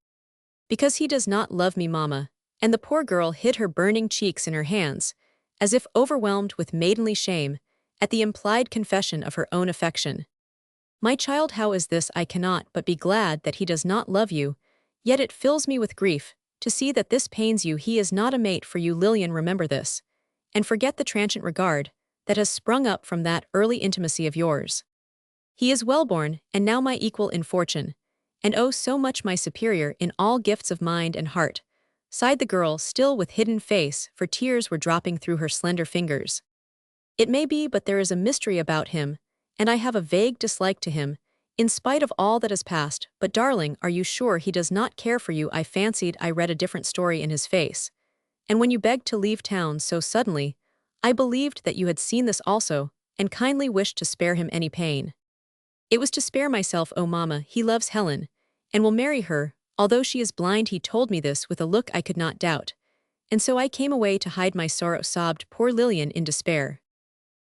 A: "Because he does not love me, mamma," and the poor girl hid her burning cheeks in her hands, as if overwhelmed with maidenly shame at the implied confession of her own affection. "My child, how is this? I cannot but be glad that he does not love you, yet it fills me with grief to see that this pains you. He is not a mate for you, Lillian, remember this, and forget the transient regard that has sprung up from that early intimacy of yours. He is well-born, and now my equal in fortune, and oh, so much my superior in all gifts of mind and heart," sighed the girl, still with hidden face, for tears were dropping through her slender fingers. "It may be, but there is a mystery about him, and I have a vague dislike to him, in spite of all that has passed. But darling, are you sure he does not care for you? I fancied I read a different story in his face, and when you begged to leave town so suddenly, I believed that you had seen this also, and kindly wished to spare him any pain." "It was to spare myself, oh mamma. He loves Helen, and will marry her, although she is blind. He told me this with a look I could not doubt, and so I came away to hide my sorrow," sobbed poor Lillian in despair.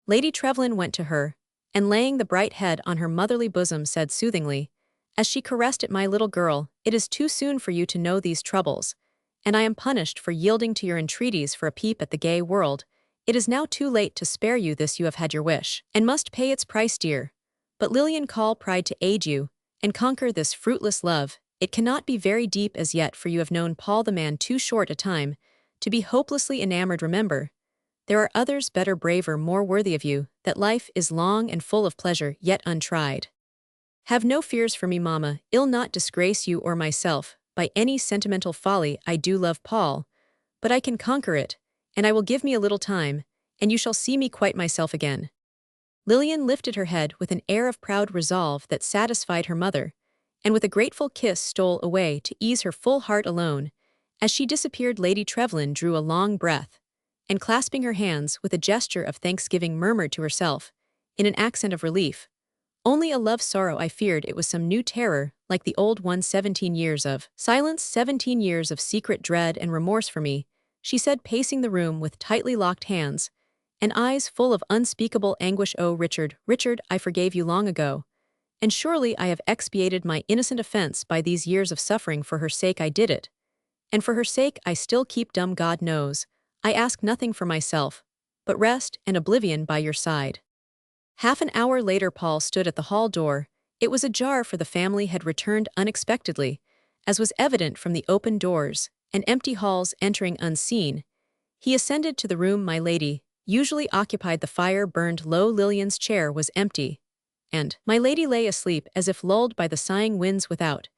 A: Lady Trevelyan went to her, and laying the bright head on her motherly bosom, said soothingly, as she caressed it, "My little girl, it is too soon for you to know these troubles, and I am punished for yielding to your entreaties for a peep at the gay world. It is now too late to spare you this. You have had your wish, and must pay its price dear. But Lillian, call pride to aid you, and conquer this fruitless love. It cannot be very deep as yet, for you have known Paul the man too short a time to be hopelessly enamored. Remember, there are others better, braver, more worthy of you, that life is long and full of pleasure yet untried. Have no fears for me, mamma. I'll not disgrace you or myself by any sentimental folly. I do love Paul, but I can conquer it, and I will give me a little time, and you shall see me quite myself again." Lillian lifted her head with an air of proud resolve that satisfied her mother, and with a grateful kiss stole away to ease her full heart alone. As she disappeared, Lady Trevelyan drew a long breath, and clasping her hands with a gesture of thanksgiving, murmured to herself, in an accent of relief, "Only a love sorrow. I feared it was some new terror, like the old one. 17 years of silence, 17 years of secret dread and remorse for me," she said, pacing the room with tightly locked hands, and eyes full of unspeakable anguish. "Oh, Richard, Richard, I forgave you long ago, and surely I have expiated my innocent offense by these years of suffering. For her sake I did it, and for her sake I still keep dumb. God knows, I ask nothing for myself, but rest and oblivion by your side." Half an hour later, Paul stood at the hall door. It was ajar, for the family had returned unexpectedly, as was evident from the open doors and empty halls. Entering unseen, He ascended to the room my lady usually occupied. The fire-burned low. Lillian's chair was empty, and my lady lay asleep as if lulled by the sighing winds without,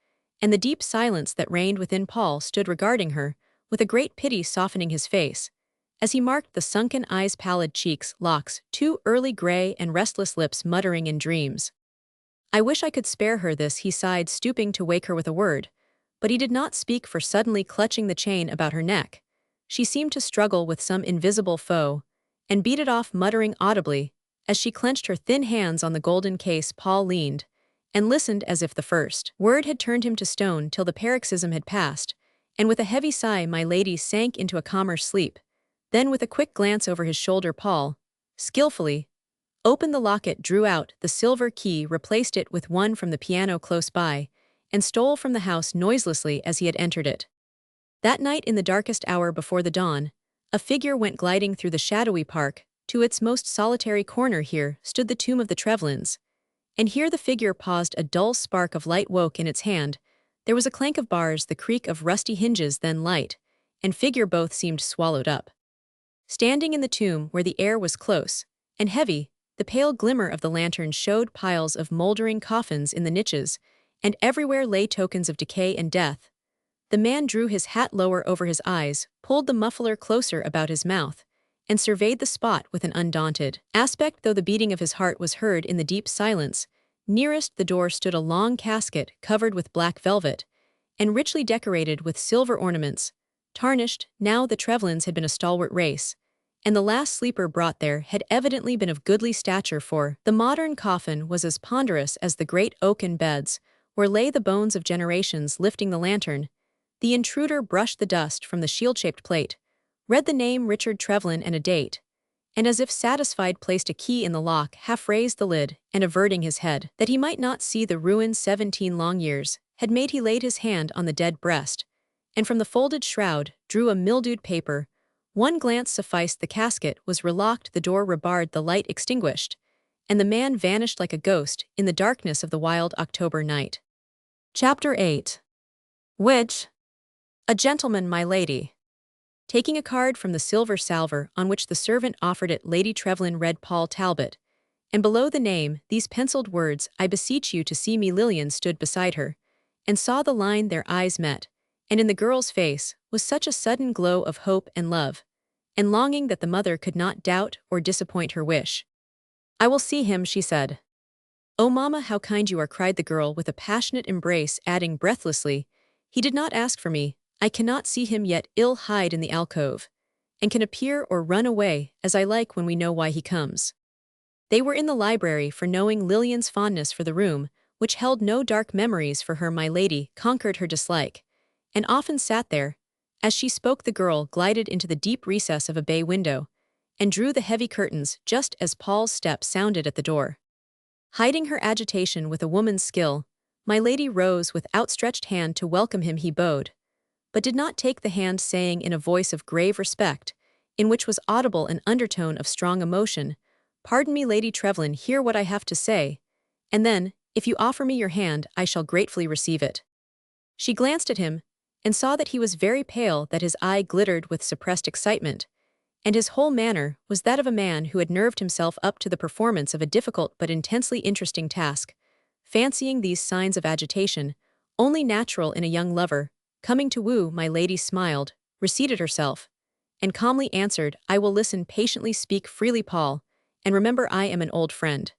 A: and the deep silence that reigned within. Paul stood regarding her, with a great pity softening his face, as he marked the sunken eyes, pallid cheeks, locks, too early gray, and restless lips muttering in dreams. I wish I could spare her this, he sighed, stooping to wake her with a word, but he did not speak, for suddenly clutching the chain about her neck, she seemed to struggle with some invisible foe, and beat it off, muttering audibly, as she clenched her thin hands on the golden case. Paul leaned and listened as if the first word had turned him to stone till the paroxysm had passed, and with a heavy sigh my lady sank into a calmer sleep. Then with a quick glance over his shoulder Paul, skillfully, opened the locket, drew out the silver key, replaced it with one from the piano close by, and stole from the house noiselessly as he had entered it. That night, in the darkest hour before the dawn, a figure went gliding through the shadowy park. To its most solitary corner here stood the tomb of the Trevlyns, and here the figure paused. A dull spark of light woke in its hand. There was a clank of bars, the creak of rusty hinges, then light and figure both seemed swallowed up. Standing in the tomb where the air was close and heavy, the pale glimmer of the lantern showed piles of moldering coffins in the niches, and everywhere lay tokens of decay and death. The man drew his hat lower over his eyes, pulled the muffler closer about his mouth, and surveyed the spot with an undaunted aspect, though the beating of his heart was heard in the deep silence. Nearest the door stood a long casket covered with black velvet, and richly decorated with silver ornaments. Tarnished, now the Trevlyns had been a stalwart race, and the last sleeper brought there had evidently been of goodly stature, for the modern coffin was as ponderous as the great oaken beds, where lay the bones of generations. Lifting the lantern, the intruder brushed the dust from the shield-shaped plate, read the name Richard Trevlyn and a date, and as if satisfied placed a key in the lock, half raised the lid, and averting his head, that he might not see the ruin 17 long years had made, he laid his hand on the dead breast, and from the folded shroud drew a mildewed paper. One glance sufficed. The casket was relocked, the door rebarred, the light extinguished, and the man vanished like a ghost in the darkness of the wild October night. Chapter 8. Which? A gentleman, my lady. Taking a card from the silver salver on which the servant offered it, Lady Trevlyn read Paul Talbot, and below the name these penciled words: I beseech you to see me. Lillian stood beside her, and saw the line. Their eyes met, and in the girl's face was such a sudden glow of hope and love and longing that the mother could not doubt or disappoint her wish. I will see him, she said. Oh, mamma, how kind you are, cried the girl with a passionate embrace, adding breathlessly, he did not ask for me. I cannot see him yet. I'll hide in the alcove, and can appear or run away as I like when we know why he comes. They were in the library, for knowing Lillian's fondness for the room, which held no dark memories for her, my lady conquered her dislike, and often sat there. As she spoke, the girl glided into the deep recess of a bay window, and drew the heavy curtains just as Paul's step sounded at the door. Hiding her agitation with a woman's skill, my lady rose with outstretched hand to welcome him. He bowed, but did not take the hand, saying in a voice of grave respect, in which was audible an undertone of strong emotion, Pardon me, Lady Trevlyn, hear what I have to say, and then, if you offer me your hand, I shall gratefully receive it. She glanced at him, and saw that he was very pale, that his eye glittered with suppressed excitement, and his whole manner was that of a man who had nerved himself up to the performance of a difficult but intensely interesting task. Fancying these signs of agitation only natural in a young lover coming to woo, my lady smiled, reseated herself, and calmly answered, I will listen patiently. Speak freely, Paul, and remember I am an old friend.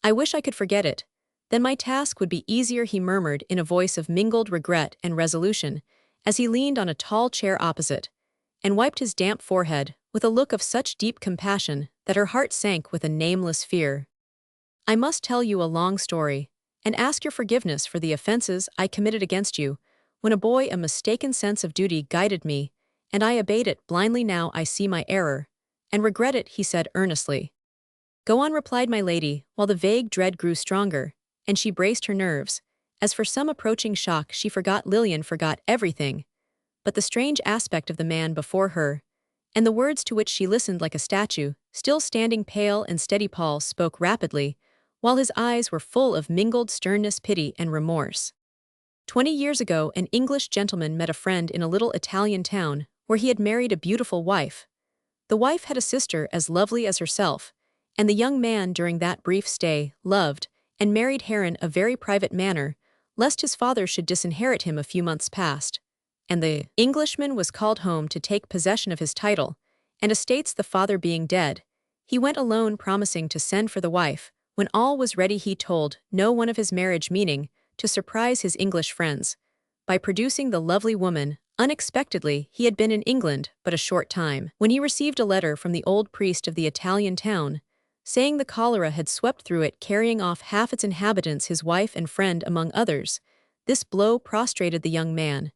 A: I wish I could forget it. Then my task would be easier, he murmured in a voice of mingled regret and resolution, as he leaned on a tall chair opposite, and wiped his damp forehead with a look of such deep compassion that her heart sank with a nameless fear. I must tell you a long story, and ask your forgiveness for the offenses I committed against you. When a boy, a mistaken sense of duty guided me, and I obeyed it blindly. Now I see my error, and regret it, he said earnestly. Go on, replied my lady, while the vague dread grew stronger, and she braced her nerves, as for some approaching shock. She forgot Lillian, forgot everything but the strange aspect of the man before her, and the words to which she listened like a statue. Still standing pale and steady, Paul spoke rapidly, while his eyes were full of mingled sternness, pity, and remorse. 20 years ago, an English gentleman met a friend in a little Italian town, where he had married a beautiful wife. The wife had a sister as lovely as herself, and the young man during that brief stay loved and married her in a very private manner, lest his father should disinherit him a few months past. And the Englishman was called home to take possession of his title and estates, the father being dead. He went alone, promising to send for the wife. When all was ready, he told no one of his marriage, meaning to surprise his English friends by producing the lovely woman. Unexpectedly, he had been in England but a short time, when he received a letter from the old priest of the Italian town, saying the cholera had swept through it, carrying off half its inhabitants, his wife and friend among others. This blow prostrated the young man,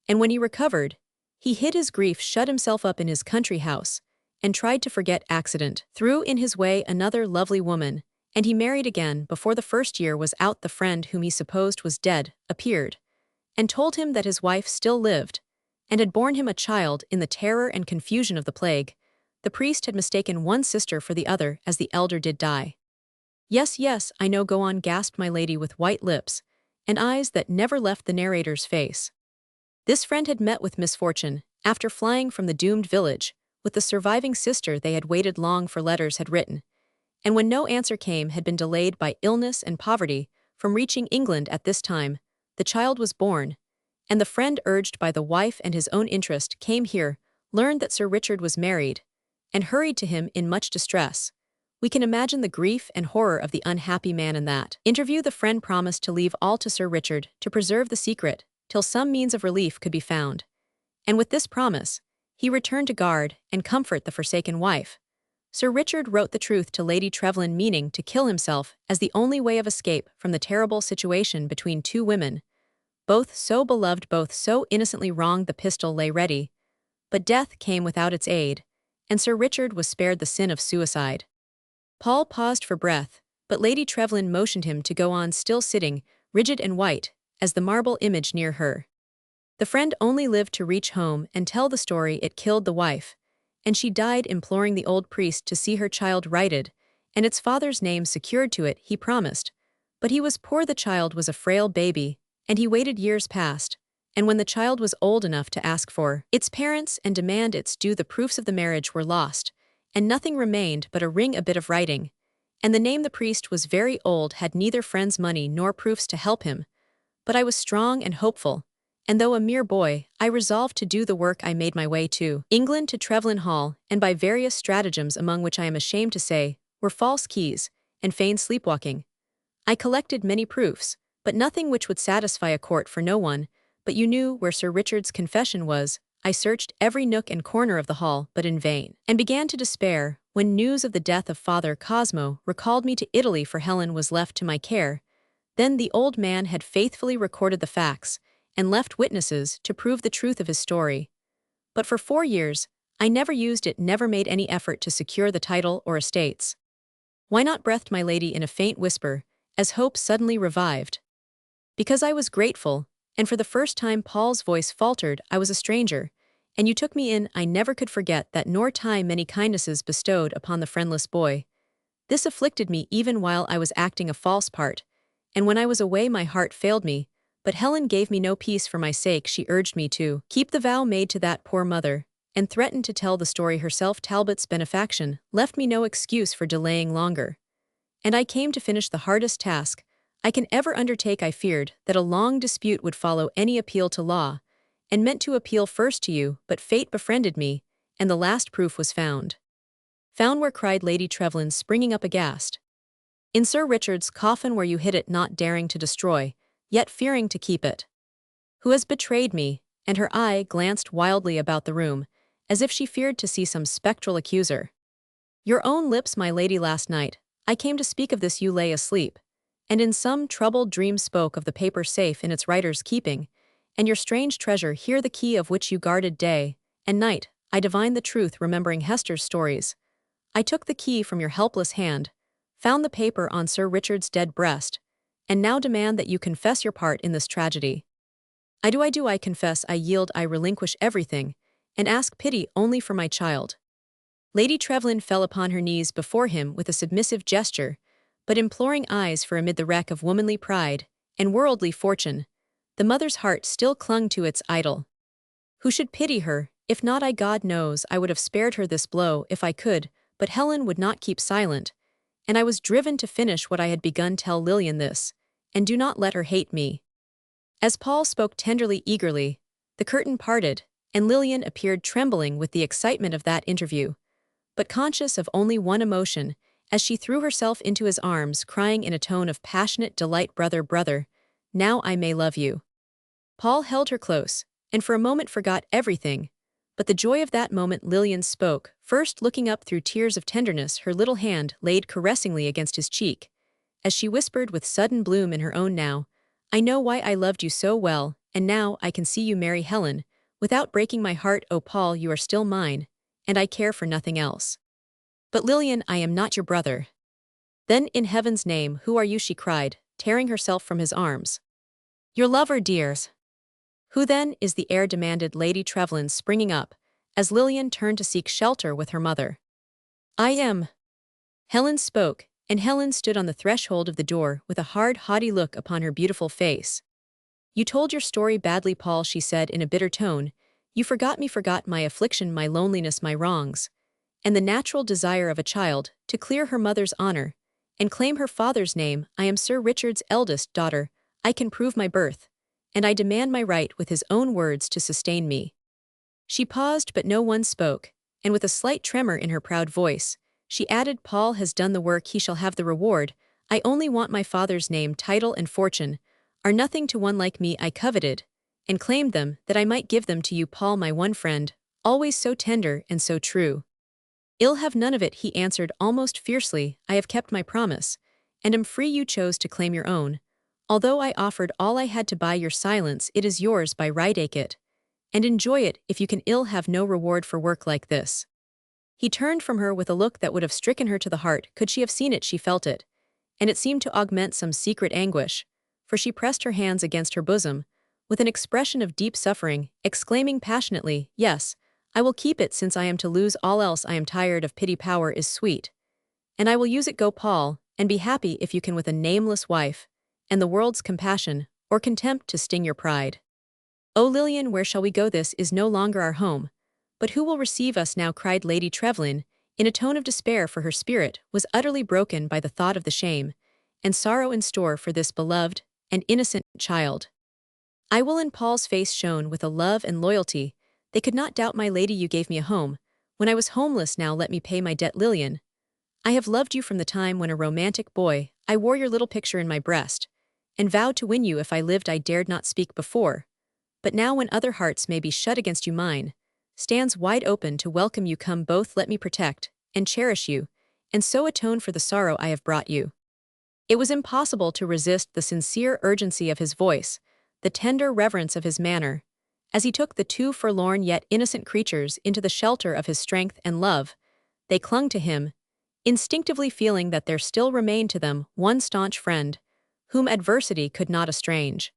A: and when he recovered, he hid his grief, shut himself up in his country house, and tried to forget accident. Threw in his way another lovely woman, and he married again. Before the first year was out, the friend whom he supposed was dead appeared, and told him that his wife still lived, and had borne him a child. In the terror and confusion of the plague, the priest had mistaken one sister for the other, as the elder did die. Yes, yes, I know, go on, gasped my lady with white lips and eyes that never left the narrator's face. This friend had met with misfortune, after flying from the doomed village. With the surviving sister they had waited long for, letters had written, and when no answer came, had been delayed by illness and poverty from reaching England. At this time, the child was born, and the friend, urged by the wife and his own interest, came here, learned that Sir Richard was married, and hurried to him in much distress. We can imagine the grief and horror of the unhappy man in that interview. The friend promised to leave all to Sir Richard, to preserve the secret till some means of relief could be found, and with this promise, he returned to guard and comfort the forsaken wife. Sir Richard wrote the truth to Lady Trevelyan, meaning to kill himself as the only way of escape from the terrible situation between two women, both so beloved, both so innocently wronged. The pistol lay ready, but death came without its aid, and Sir Richard was spared the sin of suicide. Paul paused for breath, but Lady Trevelyan motioned him to go on, still sitting, rigid and white, as the marble image near her. The friend only lived to reach home and tell the story. It killed the wife, and she died imploring the old priest to see her child righted, and its father's name secured to it. He promised, but he was poor. The child was a frail baby, and he waited. Years passed, and when the child was old enough to ask for its parents and demand its due, the proofs of the marriage were lost, and nothing remained but a ring, a bit of writing, and the name. The priest was very old, had neither friends' money nor proofs to help him, but I was strong and hopeful, and though a mere boy, I resolved to do the work. I made my way to England, to Trevelyan Hall, and by various stratagems, among which I am ashamed to say were false keys and feigned sleepwalking, I collected many proofs, but nothing which would satisfy a court. For no one but you knew where Sir Richard's confession was. I searched every nook and corner of the hall, but in vain, and began to despair, when news of the death of Father Cosmo recalled me to Italy, for Helen was left to my care. Then the old man had faithfully recorded the facts, and left witnesses to prove the truth of his story. But for 4 years, I never used it, never made any effort to secure the title or estates. Why not, breathed my lady in a faint whisper, as hope suddenly revived. Because I was grateful, and for the first time Paul's voice faltered. I was a stranger, and you took me in. I never could forget that, nor time many kindnesses bestowed upon the friendless boy. This afflicted me even while I was acting a false part, and when I was away my heart failed me, but Helen gave me no peace. For my sake she urged me to keep the vow made to that poor mother, and threatened to tell the story herself. Talbot's benefaction left me no excuse for delaying longer, and I came to finish the hardest task I can ever undertake. I feared that a long dispute would follow any appeal to law, and meant to appeal first to you, but fate befriended me, and the last proof was found. Found where? Cried Lady Trevelyan, springing up aghast. In Sir Richard's coffin, where you hid it, not daring to destroy, yet fearing to keep it. Who has betrayed me? And her eye glanced wildly about the room, as if she feared to see some spectral accuser. Your own lips, my lady. Last night I came to speak of this. You lay asleep, and in some troubled dream spoke of the paper safe in its writer's keeping, and your strange treasure here, the key of which you guarded day and night. I divined the truth, remembering Hester's stories. I took the key from your helpless hand, found the paper on Sir Richard's dead breast, and now demand that you confess your part in this tragedy. I do, I confess, I yield, I relinquish everything, and ask pity only for my child. Lady Trevelyan fell upon her knees before him with a submissive gesture, but imploring eyes, for amid the wreck of womanly pride and worldly fortune, the mother's heart still clung to its idol. Who should pity her, If not, God knows I would have spared her this blow if I could, but Helen would not keep silent, and I was driven to finish what I had begun. Tell Lillian this, and do not let her hate me." As Paul spoke tenderly, eagerly, the curtain parted, and Lillian appeared trembling with the excitement of that interview, but conscious of only one emotion, as she threw herself into his arms, crying in a tone of passionate delight, "Brother, brother, now I may love you." Paul held her close, and for a moment forgot everything, but the joy of that moment Lillian spoke, first looking up through tears of tenderness, her little hand laid caressingly against his cheek, as she whispered with sudden bloom in her own, "Now, I know why I loved you so well, and now I can see you marry Helen, without breaking my heart. Oh, Paul, you are still mine, and I care for nothing else." "But Lillian, I am not your brother." "Then in heaven's name, who are you?" she cried, tearing herself from his arms. "Your lover, dears." "Who then is the heir?" demanded Lady Trevlyn, springing up, as Lillian turned to seek shelter with her mother. "I am." Helen spoke, and Helen stood on the threshold of the door with a hard, haughty look upon her beautiful face. "You told your story badly, Paul," she said in a bitter tone. "You forgot me, forgot my affliction, my loneliness, my wrongs, and the natural desire of a child to clear her mother's honor and claim her father's name. I am Sir Richard's eldest daughter. I can prove my birth, and I demand my right with his own words to sustain me." She paused, but no one spoke, and with a slight tremor in her proud voice, she added, "Paul has done the work, he shall have the reward. I only want my father's name, title, and fortune are nothing to one like me. I coveted and claimed them that I might give them to you, Paul, my one friend, always so tender and so true." "I'll have none of it," he answered almost fiercely. "I have kept my promise, and am free. You chose to claim your own. Although I offered all I had to buy your silence, it is yours by right. Take it, and enjoy it if you can. I'll have no reward for work like this." He turned from her with a look that would have stricken her to the heart. Could she have seen it, she felt it, and it seemed to augment some secret anguish, for she pressed her hands against her bosom, with an expression of deep suffering, exclaiming passionately, "Yes, I will keep it, since I am to lose all else. I am tired of pity. Power is sweet, and I will use it. Go, Paul, and be happy if you can with a nameless wife, and the world's compassion, or contempt to sting your pride." "Oh, Lillian, where shall we go? This is no longer our home. But who will receive us now?" cried Lady Trevlyn, in a tone of despair, for her spirit was utterly broken by the thought of the shame and sorrow in store for this beloved and innocent child. "I will." And Paul's face shone with a love and loyalty they could not doubt. "My lady, you gave me a home when I was homeless. Now let me pay my debt. Lillian, I have loved you from the time when a romantic boy I wore your little picture in my breast, and vowed to win you if I lived. I dared not speak before, but now, when other hearts may be shut against you, mine stands wide open to welcome you. Come both, let me protect and cherish you, and so atone for the sorrow I have brought you." It was impossible to resist the sincere urgency of his voice, the tender reverence of his manner, as he took the two forlorn yet innocent creatures into the shelter of his strength and love. They clung to him, instinctively feeling that there still remained to them one staunch friend, whom adversity could not estrange.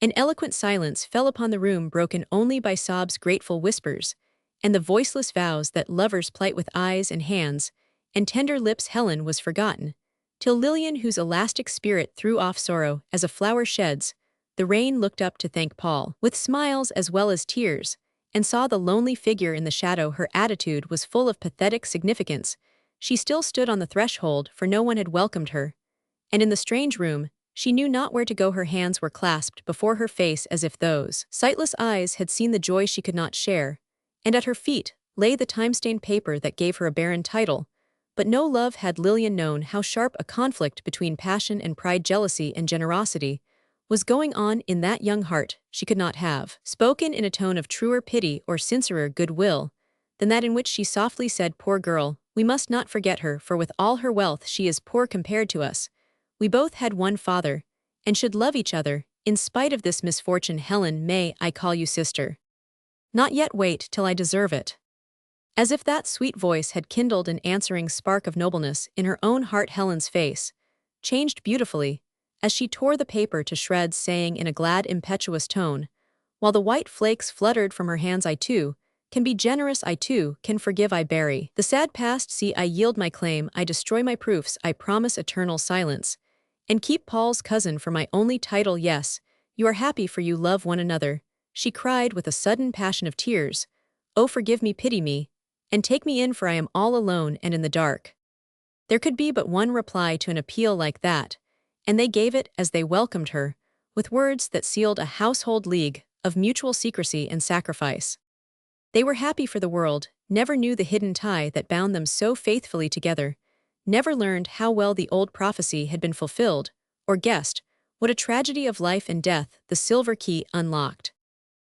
A: An eloquent silence fell upon the room, broken only by sobs, grateful whispers, and the voiceless vows that lovers plight with eyes and hands and tender lips. Helen was forgotten, till Lillian, whose elastic spirit threw off sorrow as a flower sheds the rain, looked up to thank Paul with smiles as well as tears, and saw the lonely figure in the shadow. Her attitude was full of pathetic significance. She still stood on the threshold, for no one had welcomed her, and in the strange room, she knew not where to go. Her hands were clasped before her face as if those sightless eyes had seen the joy she could not share, and at her feet lay the time-stained paper that gave her a barren title. But no love had Lillian known how sharp a conflict between passion and pride, jealousy and generosity, was going on in that young heart. She could not have spoken in a tone of truer pity or sincerer goodwill than that in which she softly said, "Poor girl, we must not forget her, for with all her wealth she is poor compared to us. We both had one father, and should love each other, in spite of this misfortune. Helen, may I call you sister? Not yet, wait till I deserve it." As if that sweet voice had kindled an answering spark of nobleness in her own heart, Helen's face changed beautifully as she tore the paper to shreds, saying in a glad, impetuous tone, while the white flakes fluttered from her hands, "I too can be generous. I too can forgive. I bury the sad past. See, I yield my claim. I destroy my proofs. I promise eternal silence, and keep Paul's cousin for my only title. Yes, you are happy, for you love one another," she cried with a sudden passion of tears, Oh, forgive me, pity me, and take me in, for I am all alone and in the dark." There could be but one reply to an appeal like that, and they gave it as they welcomed her, with words that sealed a household league of mutual secrecy and sacrifice. They were happy for the world, never knew the hidden tie that bound them so faithfully together, never learned how well the old prophecy had been fulfilled, or guessed what a tragedy of life and death the silver key unlocked.